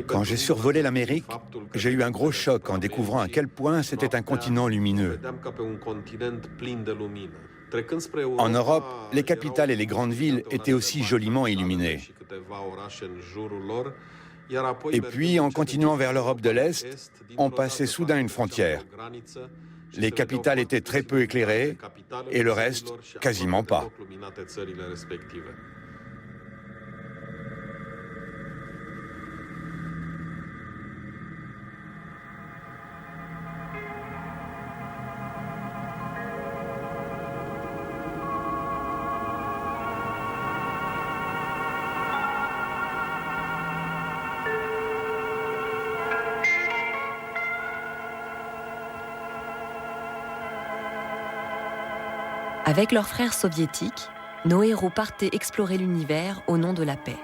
Quand j'ai survolé l'Amérique, j'ai eu un gros choc en découvrant à quel point c'était un continent lumineux. En Europe, les capitales et les grandes villes étaient aussi joliment illuminées. Et puis, en continuant vers l'Europe de l'Est, on passait soudain une frontière. Les capitales étaient très peu éclairées et le reste, quasiment pas. Avec leurs frères soviétiques, nos héros partaient explorer l'univers au nom de la paix.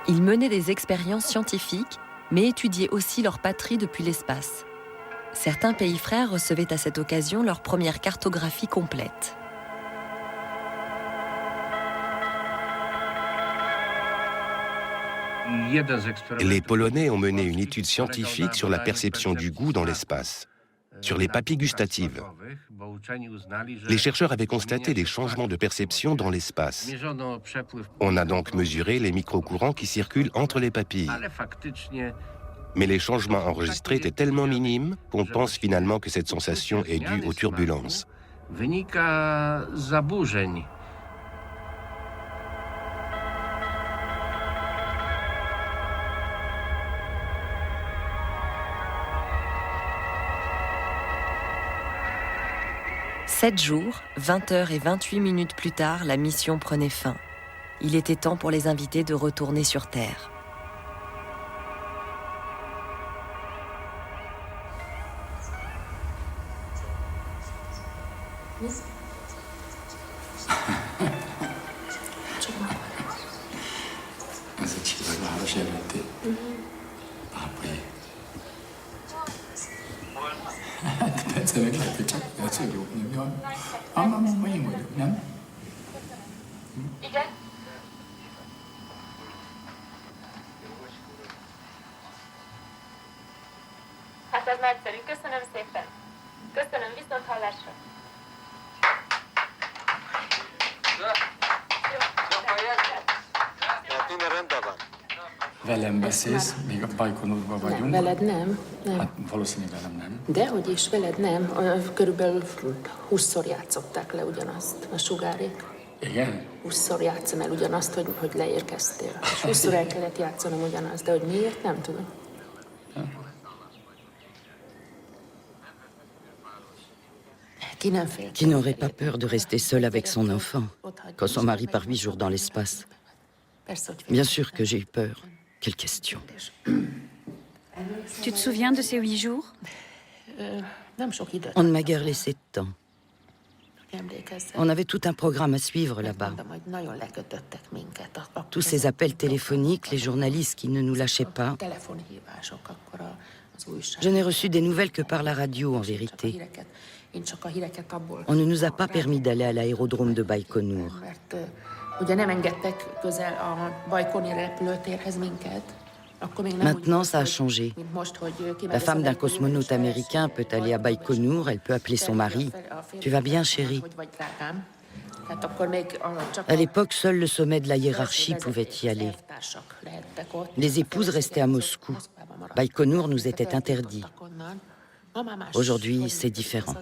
Ils menaient des expériences scientifiques, mais étudiaient aussi leur patrie depuis l'espace. Certains pays frères recevaient à cette occasion leur première cartographie complète. Les Polonais ont mené une étude scientifique sur la perception du goût dans l'espace, sur les papilles gustatives. Les chercheurs avaient constaté des changements de perception dans l'espace. On a donc mesuré les microcourants qui circulent entre les papilles. Mais les changements enregistrés étaient tellement minimes qu'on pense finalement que cette sensation est due aux turbulences. Sept jours, 20 heures et 28 minutes plus tard, la mission prenait fin. Il était temps pour les invités de retourner sur Terre. Persze meg lehet, hogy csak jobb, nem? Amma én vagyok, nem? Igen? Hát ez nagyszerű. Köszönöm szépen. Köszönöm, viszont hallásra. Minden rendben van. Velem beszélsz, még a Bajkonurban vagyunk. Veled nem. Hát valószínűleg velem nem. Dehogy is, veled nem. Körülbelül 20-szor játszották le ugyanazt a sugárék. Igen? 20-szor játszom el ugyanazt, hogy leérkeztél. És 20-szor el kellett játszanom ugyanazt, de hogy miért, nem tudom. Qui n'aurait pas peur de rester seule avec son enfant quand son mari part 8 jours dans l'espace? Bien sûr que j'ai eu peur. Quelle question. Tu te souviens de ces 8 jours? On ne m'a guère laissé de temps. On avait tout un programme à suivre là-bas. Tous ces appels téléphoniques, les journalistes qui ne nous lâchaient pas. Je n'ai reçu des nouvelles que par la radio, en vérité. On ne nous a pas permis d'aller à l'aérodrome de Baïkonour. Maintenant, ça a changé. La femme d'un cosmonaute américain peut aller à Baïkonour, elle peut appeler son mari. Tu vas bien, chérie? À l'époque, seul le sommet de la hiérarchie pouvait y aller. Les épouses restaient à Moscou. Baïkonour nous était interdit. Aujourd'hui, c'est différent.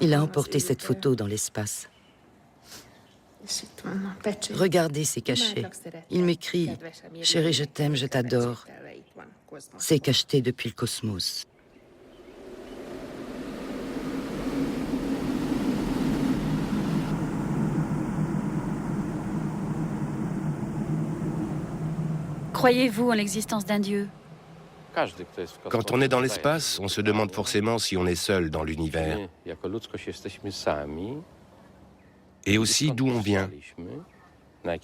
Il a emporté cette photo dans l'espace. Regardez, c'est caché. Il m'écrit « Chérie, je t'aime, je t'adore ». C'est cacheté depuis le cosmos. Croyez-vous en l'existence d'un Dieu? Quand on est dans l'espace, on se demande forcément si on est seul dans l'univers. Et aussi d'où on vient.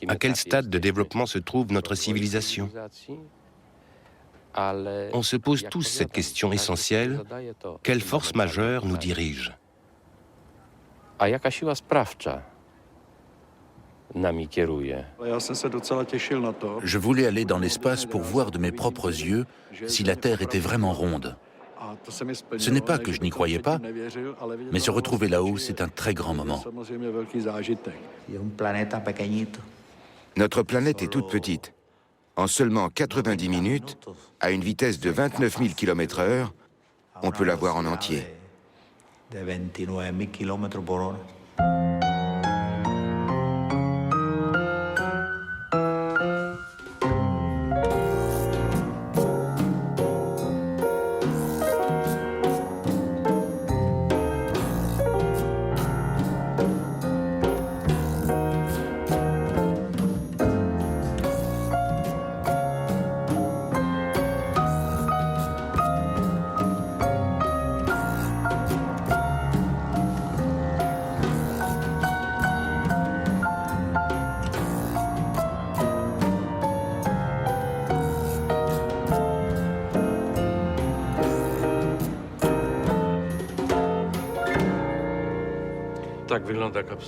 À quel stade de développement se trouve notre civilisation? On se pose tous cette question essentielle. Quelle force majeure nous dirige? Je voulais aller dans l'espace pour voir de mes propres yeux si la Terre était vraiment ronde. Ce n'est pas que je n'y croyais pas, mais se retrouver là-haut, c'est un très grand moment. Notre planète est toute petite. En seulement 90 minutes, à une vitesse de 29 000 km/h, on peut la voir en entier.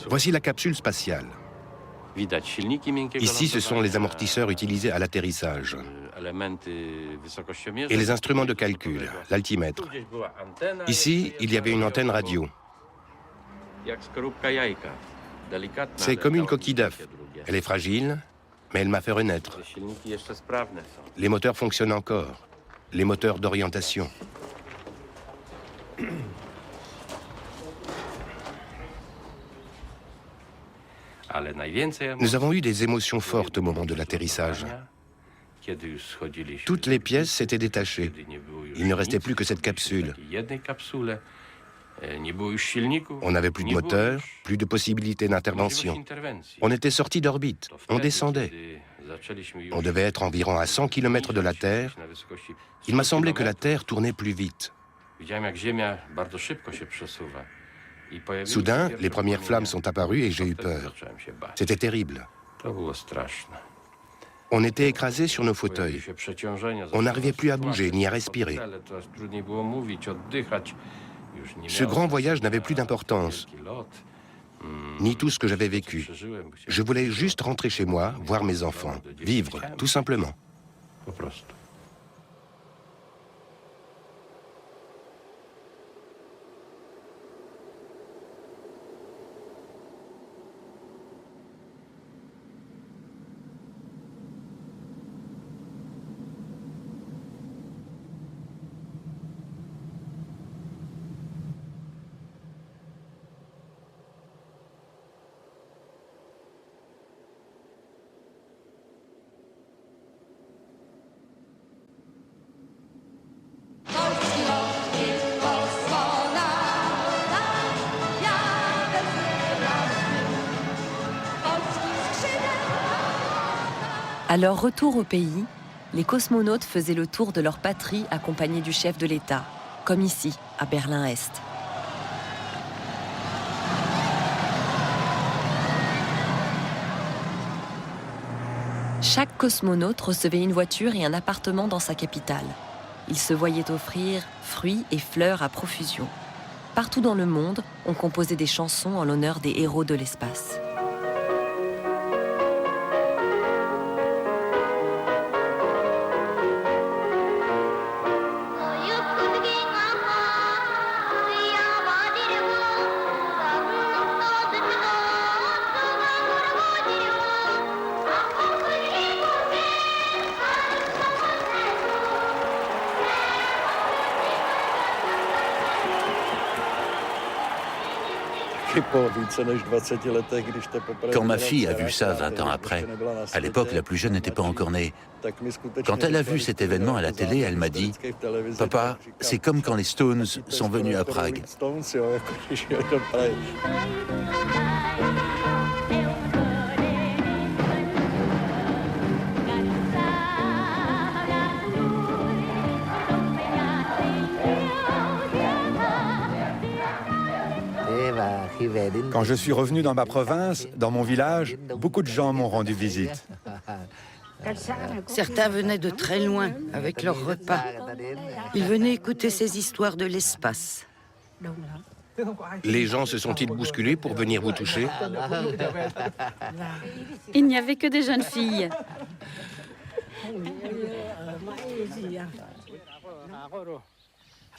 Voici la capsule spatiale. Ici, ce sont les amortisseurs utilisés à l'atterrissage. Et les instruments de calcul, l'altimètre. Ici, il y avait une antenne radio. C'est comme une coquille d'œuf. Elle est fragile, mais elle m'a fait renaître. Les moteurs fonctionnent encore. Les moteurs d'orientation. Nous avons eu des émotions fortes au moment de l'atterrissage. Toutes les pièces s'étaient détachées. Il ne restait plus que cette capsule. On n'avait plus de moteur, plus de possibilités d'intervention. On était sorti d'orbite, on descendait. On devait être environ à 100 km de la Terre. Il m'a semblé que la Terre tournait plus vite. Soudain, les premières flammes sont apparues et j'ai eu peur. C'était terrible. On était écrasés sur nos fauteuils. On n'arrivait plus à bouger ni à respirer. Ce grand voyage n'avait plus d'importance, ni tout ce que j'avais vécu. Je voulais juste rentrer chez moi, voir mes enfants, vivre, tout simplement. À leur retour au pays, les cosmonautes faisaient le tour de leur patrie accompagnés du chef de l'État, comme ici, à Berlin-Est. Chaque cosmonaute recevait une voiture et un appartement dans sa capitale. Il se voyait offrir fruits et fleurs à profusion. Partout dans le monde, on composait des chansons en l'honneur des héros de l'espace. Quand ma fille a vu ça 20 ans après, à l'époque, la plus jeune n'était pas encore née. Quand elle a vu cet événement à la télé, elle m'a dit « Papa, c'est comme quand les Stones sont venus à Prague. » Quand je suis revenu dans ma province, dans mon village, beaucoup de gens m'ont rendu visite. Certains venaient de très loin avec leurs repas. Ils venaient écouter ces histoires de l'espace. Les gens se sont-ils bousculés pour venir vous toucher? Il n'y avait que des jeunes filles.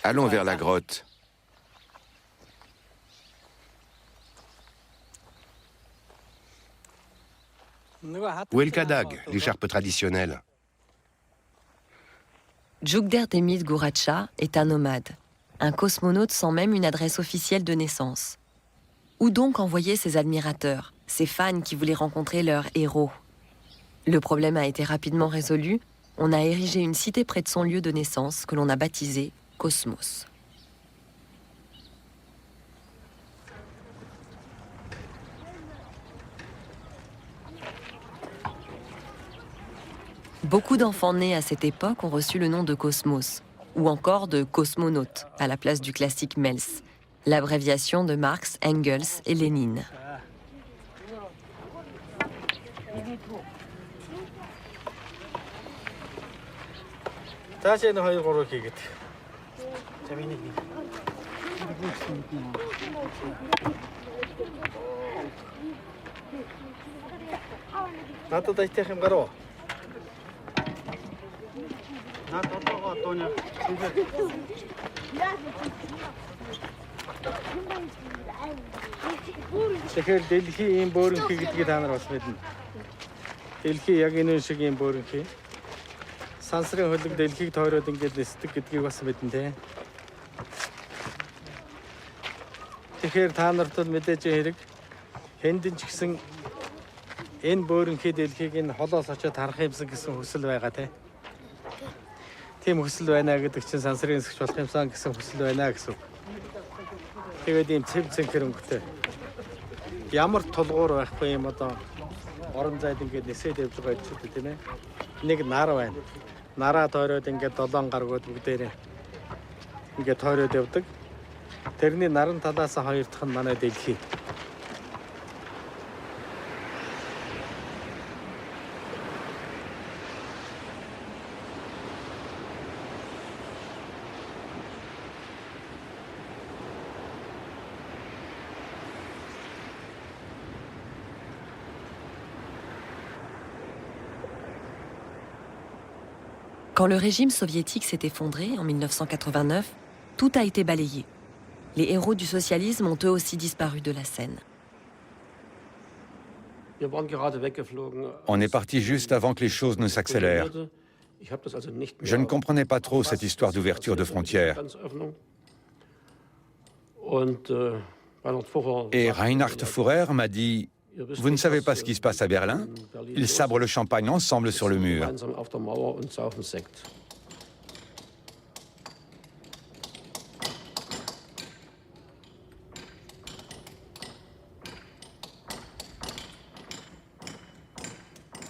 Allons vers la grotte. Où est le kadag, l'écharpe traditionnelle? Jugder Demid Guracha est un nomade, un cosmonaute sans même une adresse officielle de naissance. Où donc envoyer ses admirateurs, ses fans qui voulaient rencontrer leur héros? Le problème a été rapidement résolu. On a érigé une cité près de son lieu de naissance que l'on a baptisée Cosmos. Beaucoup d'enfants nés à cette époque ont reçu le nom de Cosmos, ou encore de cosmonaute, à la place du classique MELS, l'abréviation de Marx, Engels et Lénine. Тэгэхээр дэлхий ийм бөөрөнхий гэдгийг та нар бас мэднэ. Дэлхий яг энэ шиг ийм бөөрөнхий. Сансрын хөлөг дэлхийг тойроод ингээд нисдэг гэдгийг бас мэднэ те. Тэгэхээр та нарт мэдээж хэрэг хэндэн ч гэсэн энэ бөөрөнхий дэлхийг энэ холоос очоод харах юмсан гэсэн хүсэл байгаа те. Тийм хүсэл байна гэдэг чинь сансрын хэсэгч болох юмсан гэсэн хүсэл байна гэсэн үг. Тэгээд ийм цэвцэн хөрөнгөтэй. Ямар тулгуур байхгүй юм одоо орон зайд ингээд нисээд явж байгаа ч үгүй тийм ээ. Нэг нар байна. Нараа тойроод ингээд 7 гаргууд бүгдээрээ ингээд тойроод явдаг. Тэрний наран талаас хоёр дахь нь манай дэлхий. Quand le régime soviétique s'est effondré en 1989, tout a été balayé. Les héros du socialisme ont eux aussi disparu de la scène. On est parti juste avant que les choses ne s'accélèrent. Je ne comprenais pas trop cette histoire d'ouverture de frontières. Et Reinhard Führer m'a dit: vous ne savez pas ce qui se passe à Berlin? Ils sabrent le champagne ensemble sur le mur.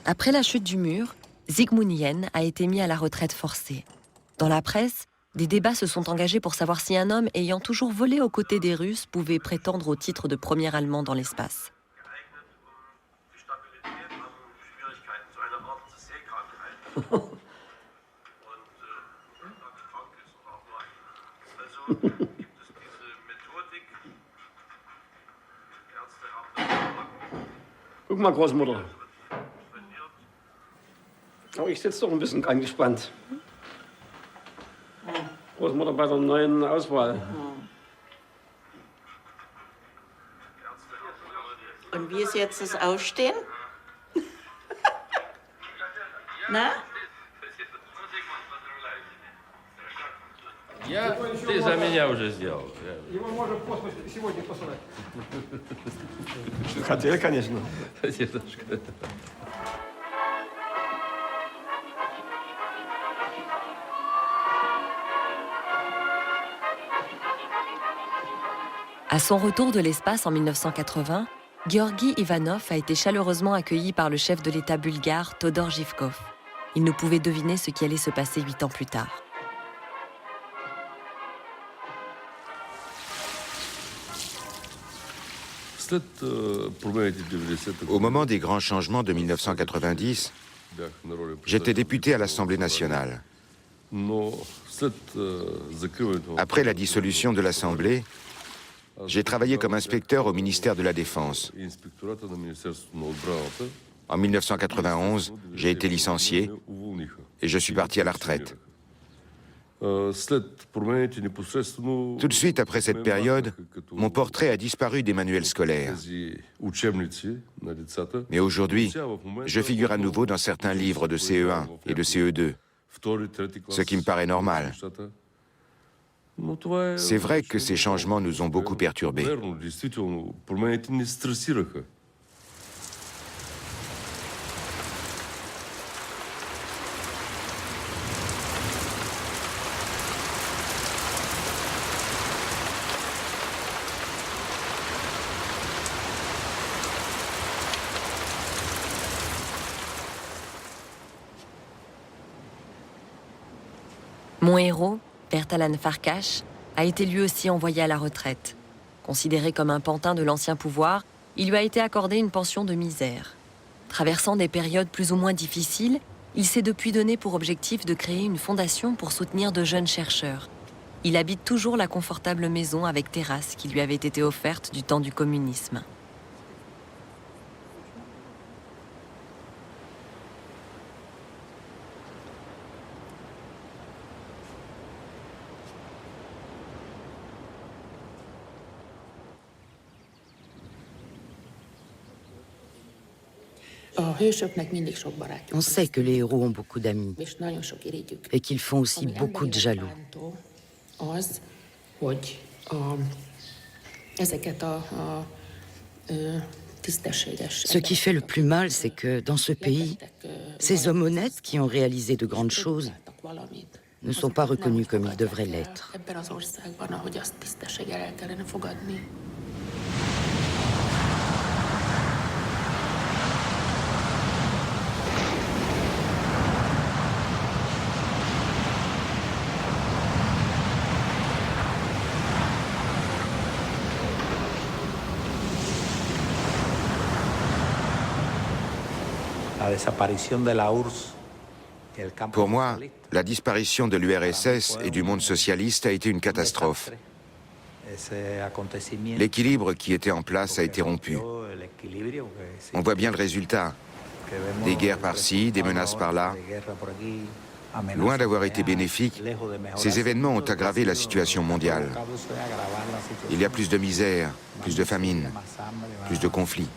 Après la chute du mur, Zygmunt Yen a été mis à la retraite forcée. Dans la presse, des débats se sont engagés pour savoir si un homme ayant toujours volé aux côtés des Russes pouvait prétendre au titre de premier Allemand dans l'espace. Guck mal, Großmutter. Aber ich sitze doch ein bisschen angespannt. Großmutter bei der neuen Auswahl. Und wie ist jetzt das Aufstehen? Na? Ты за меня уже сделал. Его можно в космос сегодня посылать. Хотели, конечно. À son retour de l'espace en 1980, Georgi Ivanov a été chaleureusement accueilli par le chef de l'État bulgare, Todor Zhivkov. Il ne pouvait deviner ce qui allait se passer 8 ans plus tard. Au moment des grands changements de 1990, j'étais député à l'Assemblée nationale. Après la dissolution de l'Assemblée, j'ai travaillé comme inspecteur au ministère de la Défense. En 1991, j'ai été licencié et je suis parti à la retraite. Tout de suite après cette période, mon portrait a disparu des manuels scolaires. Mais aujourd'hui, je figure à nouveau dans certains livres de CE1 et de CE2, ce qui me paraît normal. C'est vrai que ces changements nous ont beaucoup perturbés. Mon héros, Bertalan Farkas, a été lui aussi envoyé à la retraite. Considéré comme un pantin de l'ancien pouvoir, il lui a été accordé une pension de misère. Traversant des périodes plus ou moins difficiles, il s'est depuis donné pour objectif de créer une fondation pour soutenir de jeunes chercheurs. Il habite toujours la confortable maison avec terrasse qui lui avait été offerte du temps du communisme. On sait que les héros ont beaucoup d'amis et qu'ils font aussi beaucoup de jaloux. Ce qui fait le plus mal, c'est que dans ce pays, ces hommes honnêtes qui ont réalisé de grandes choses ne sont pas reconnus comme ils devraient l'être. Pour moi, la disparition de l'URSS et du monde socialiste a été une catastrophe. L'équilibre qui était en place a été rompu. On voit bien le résultat. Des guerres par-ci, des menaces par-là. Loin d'avoir été bénéfiques, ces événements ont aggravé la situation mondiale. Il y a plus de misère, plus de famine, plus de conflits.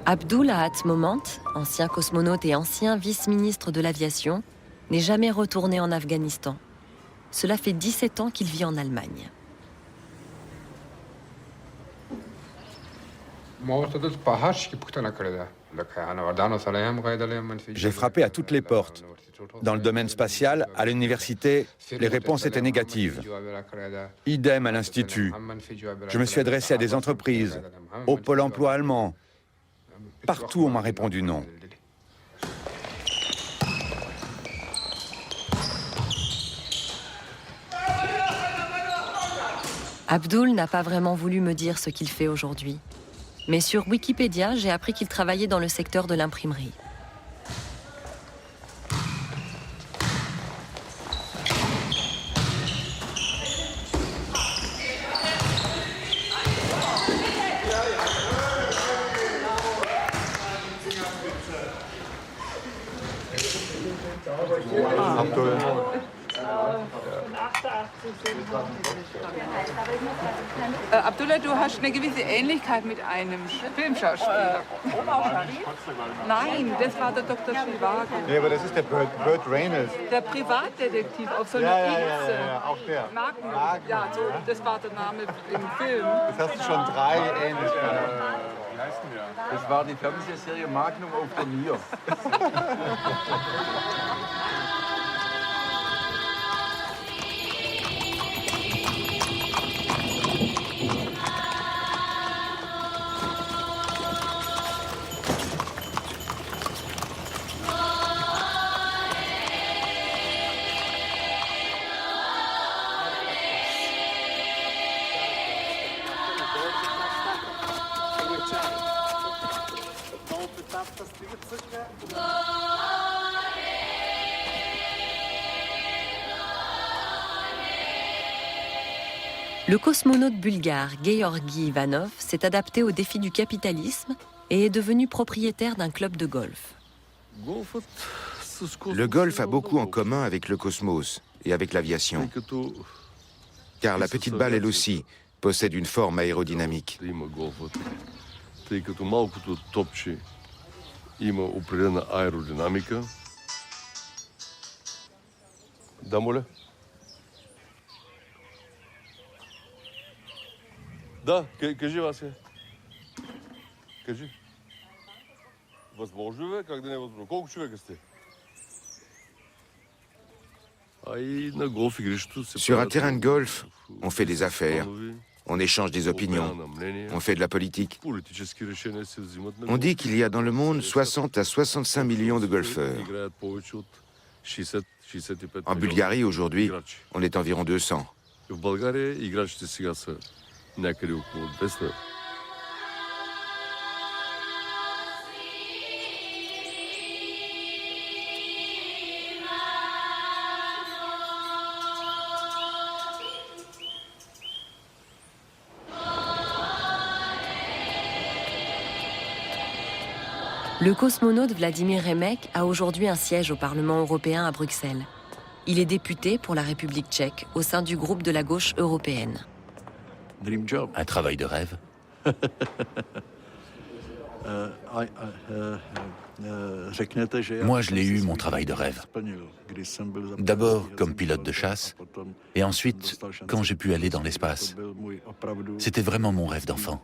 Abdul Ahat Moment, ancien cosmonaute et ancien vice-ministre de l'aviation, n'est jamais retourné en Afghanistan. Cela fait 17 ans qu'il vit en Allemagne. J'ai frappé à toutes les portes. Dans le domaine spatial, à l'université, les réponses étaient négatives. Idem à l'Institut. Je me suis adressé à des entreprises, au Pôle emploi allemand. Partout, on m'a répondu non. Abdul n'a pas vraiment voulu me dire ce qu'il fait aujourd'hui. Mais sur Wikipédia, j'ai appris qu'il travaillait dans le secteur de l'imprimerie. Abdullah, du hast eine gewisse Ähnlichkeit mit einem Filmschauspieler. Nein, das war der Dr. Zhivago. Nee, aber das ist der Burt Reynolds. Der Privatdetektiv auf so einer Insel. Ja, auch der. Magnum. Ja, so, das war der Name im Film. Jetzt hast du schon 3 Ähnlichkeiten. Wie heißt denn der? Das war die Fernsehserie Magnum auf der Nier. Le cosmonaute bulgare Georgi Ivanov s'est adapté aux défis du capitalisme et est devenu propriétaire d'un club de golf. Le golf a beaucoup en commun avec le cosmos et avec l'aviation. Car la petite balle, elle aussi, possède une forme aérodynamique. Да, кажи, Вася. Кажи. Възможно е, как да не е възможно? Колко човека сте? Sur un terrain de golf, on fait des affaires, on échange des opinions, on fait de la politique. On dit qu'il y a dans le monde 60 à 65 millions de golfeurs. En Bulgarie, aujourd'hui, on est environ 200. В България играчите сега са някъде около 200. Le cosmonaute Vladimir Remek a aujourd'hui un siège au Parlement européen à Bruxelles. Il est député pour la République tchèque au sein du groupe de la gauche européenne. Un travail de rêve. Moi, je l'ai eu, mon travail de rêve. D'abord comme pilote de chasse, et ensuite quand j'ai pu aller dans l'espace. C'était vraiment mon rêve d'enfant.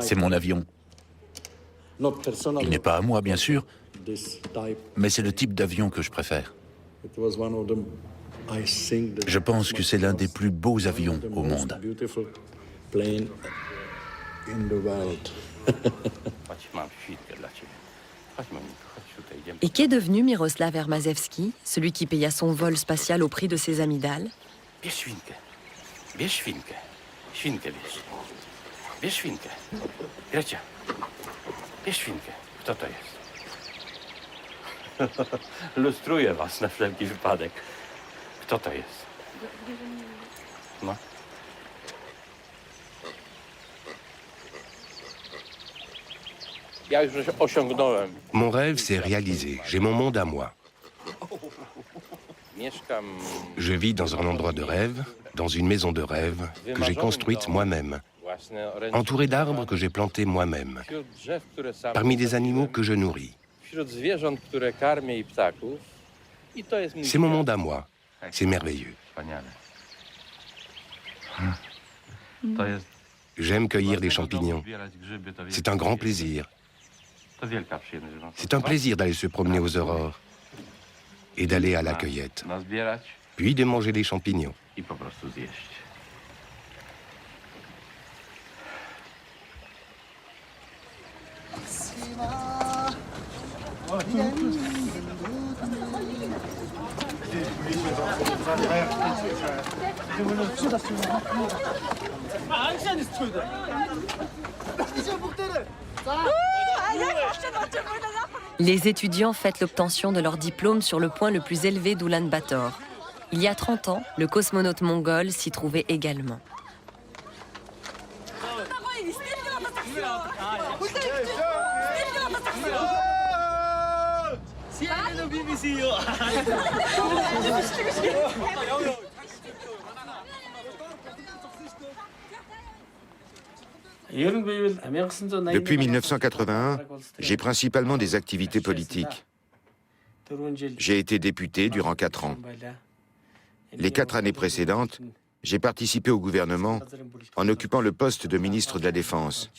C'est mon avion. Il n'est pas à moi, bien sûr, mais c'est le type d'avion que je préfère. Je pense que c'est l'un des plus beaux avions au monde. Et qu'est devenu Miroslav Hermazewski, celui qui paya son vol spatial au prix de ses amygdales? Lustruję was na wszelki wypadek. Kto to jest? No. Mon rêve s'est réalisé. J'ai mon monde à moi. Je vis dans un endroit de rêve, dans une maison de rêve que j'ai construite moi-même, entourée d'arbres que j'ai plantés moi-même, parmi des animaux que je nourris. C'est mon monde à moi. C'est merveilleux. J'aime cueillir des champignons. C'est un grand plaisir. C'est un plaisir d'aller se promener aux aurores et d'aller à la cueillette, puis de manger des champignons. Les étudiants fêtent l'obtention de leur diplôme sur le point le plus élevé d'Oulan-Bator. Il y a 30 ans, le cosmonaute mongol s'y trouvait également. Depuis 1981, j'ai principalement des activités politiques. J'ai été député durant 4 ans. Les 4 années précédentes, j'ai participé au gouvernement en occupant le poste de ministre de la Défense.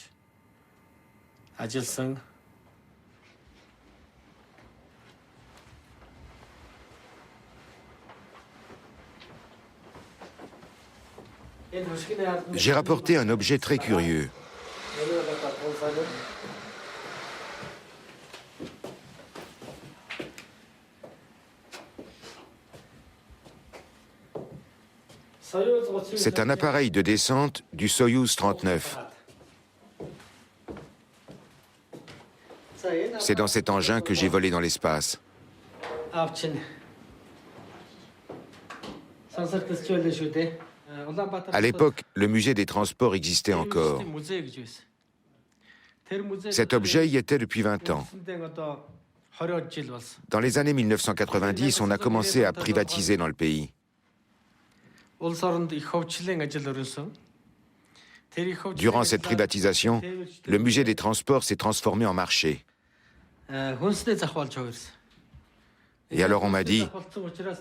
J'ai rapporté un objet très curieux. C'est un appareil de descente du Soyouz 39. C'est dans cet engin que j'ai volé dans l'espace. À l'époque, le musée des transports existait encore. Cet objet y était depuis 20 ans. Dans les années 1990, on a commencé à privatiser dans le pays. Durant cette privatisation, le musée des transports s'est transformé en marché. Et alors on m'a dit,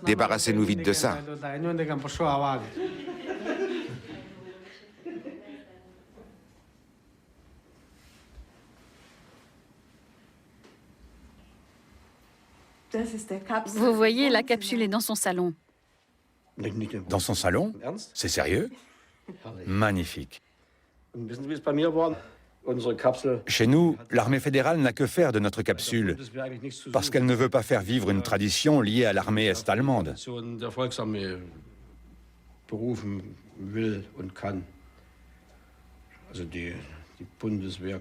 débarrassez-nous vite de ça. Vous voyez, la capsule est dans son salon. Dans son salon? C'est sérieux? Magnifique. Chez nous, l'armée fédérale n'a que faire de notre capsule, parce qu'elle ne veut pas faire vivre une tradition liée à l'armée est-allemande.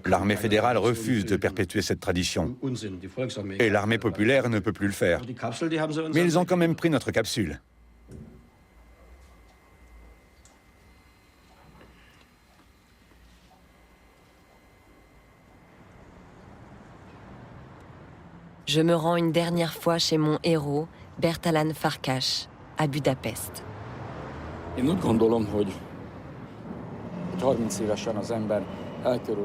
L'armée fédérale refuse de perpétuer cette tradition, et l'armée populaire ne peut plus le faire. Mais ils ont quand même pris notre capsule. Je me rends une dernière fois chez mon héros, Bertalan Farkas, à Budapest.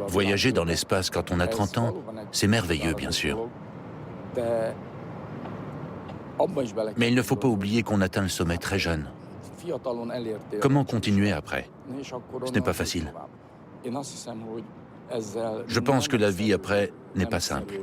Voyager dans l'espace quand on a 30 ans, c'est merveilleux, bien sûr. Mais il ne faut pas oublier qu'on atteint le sommet très jeune. Comment continuer après? Ce n'est pas facile. Je pense que la vie après n'est pas simple.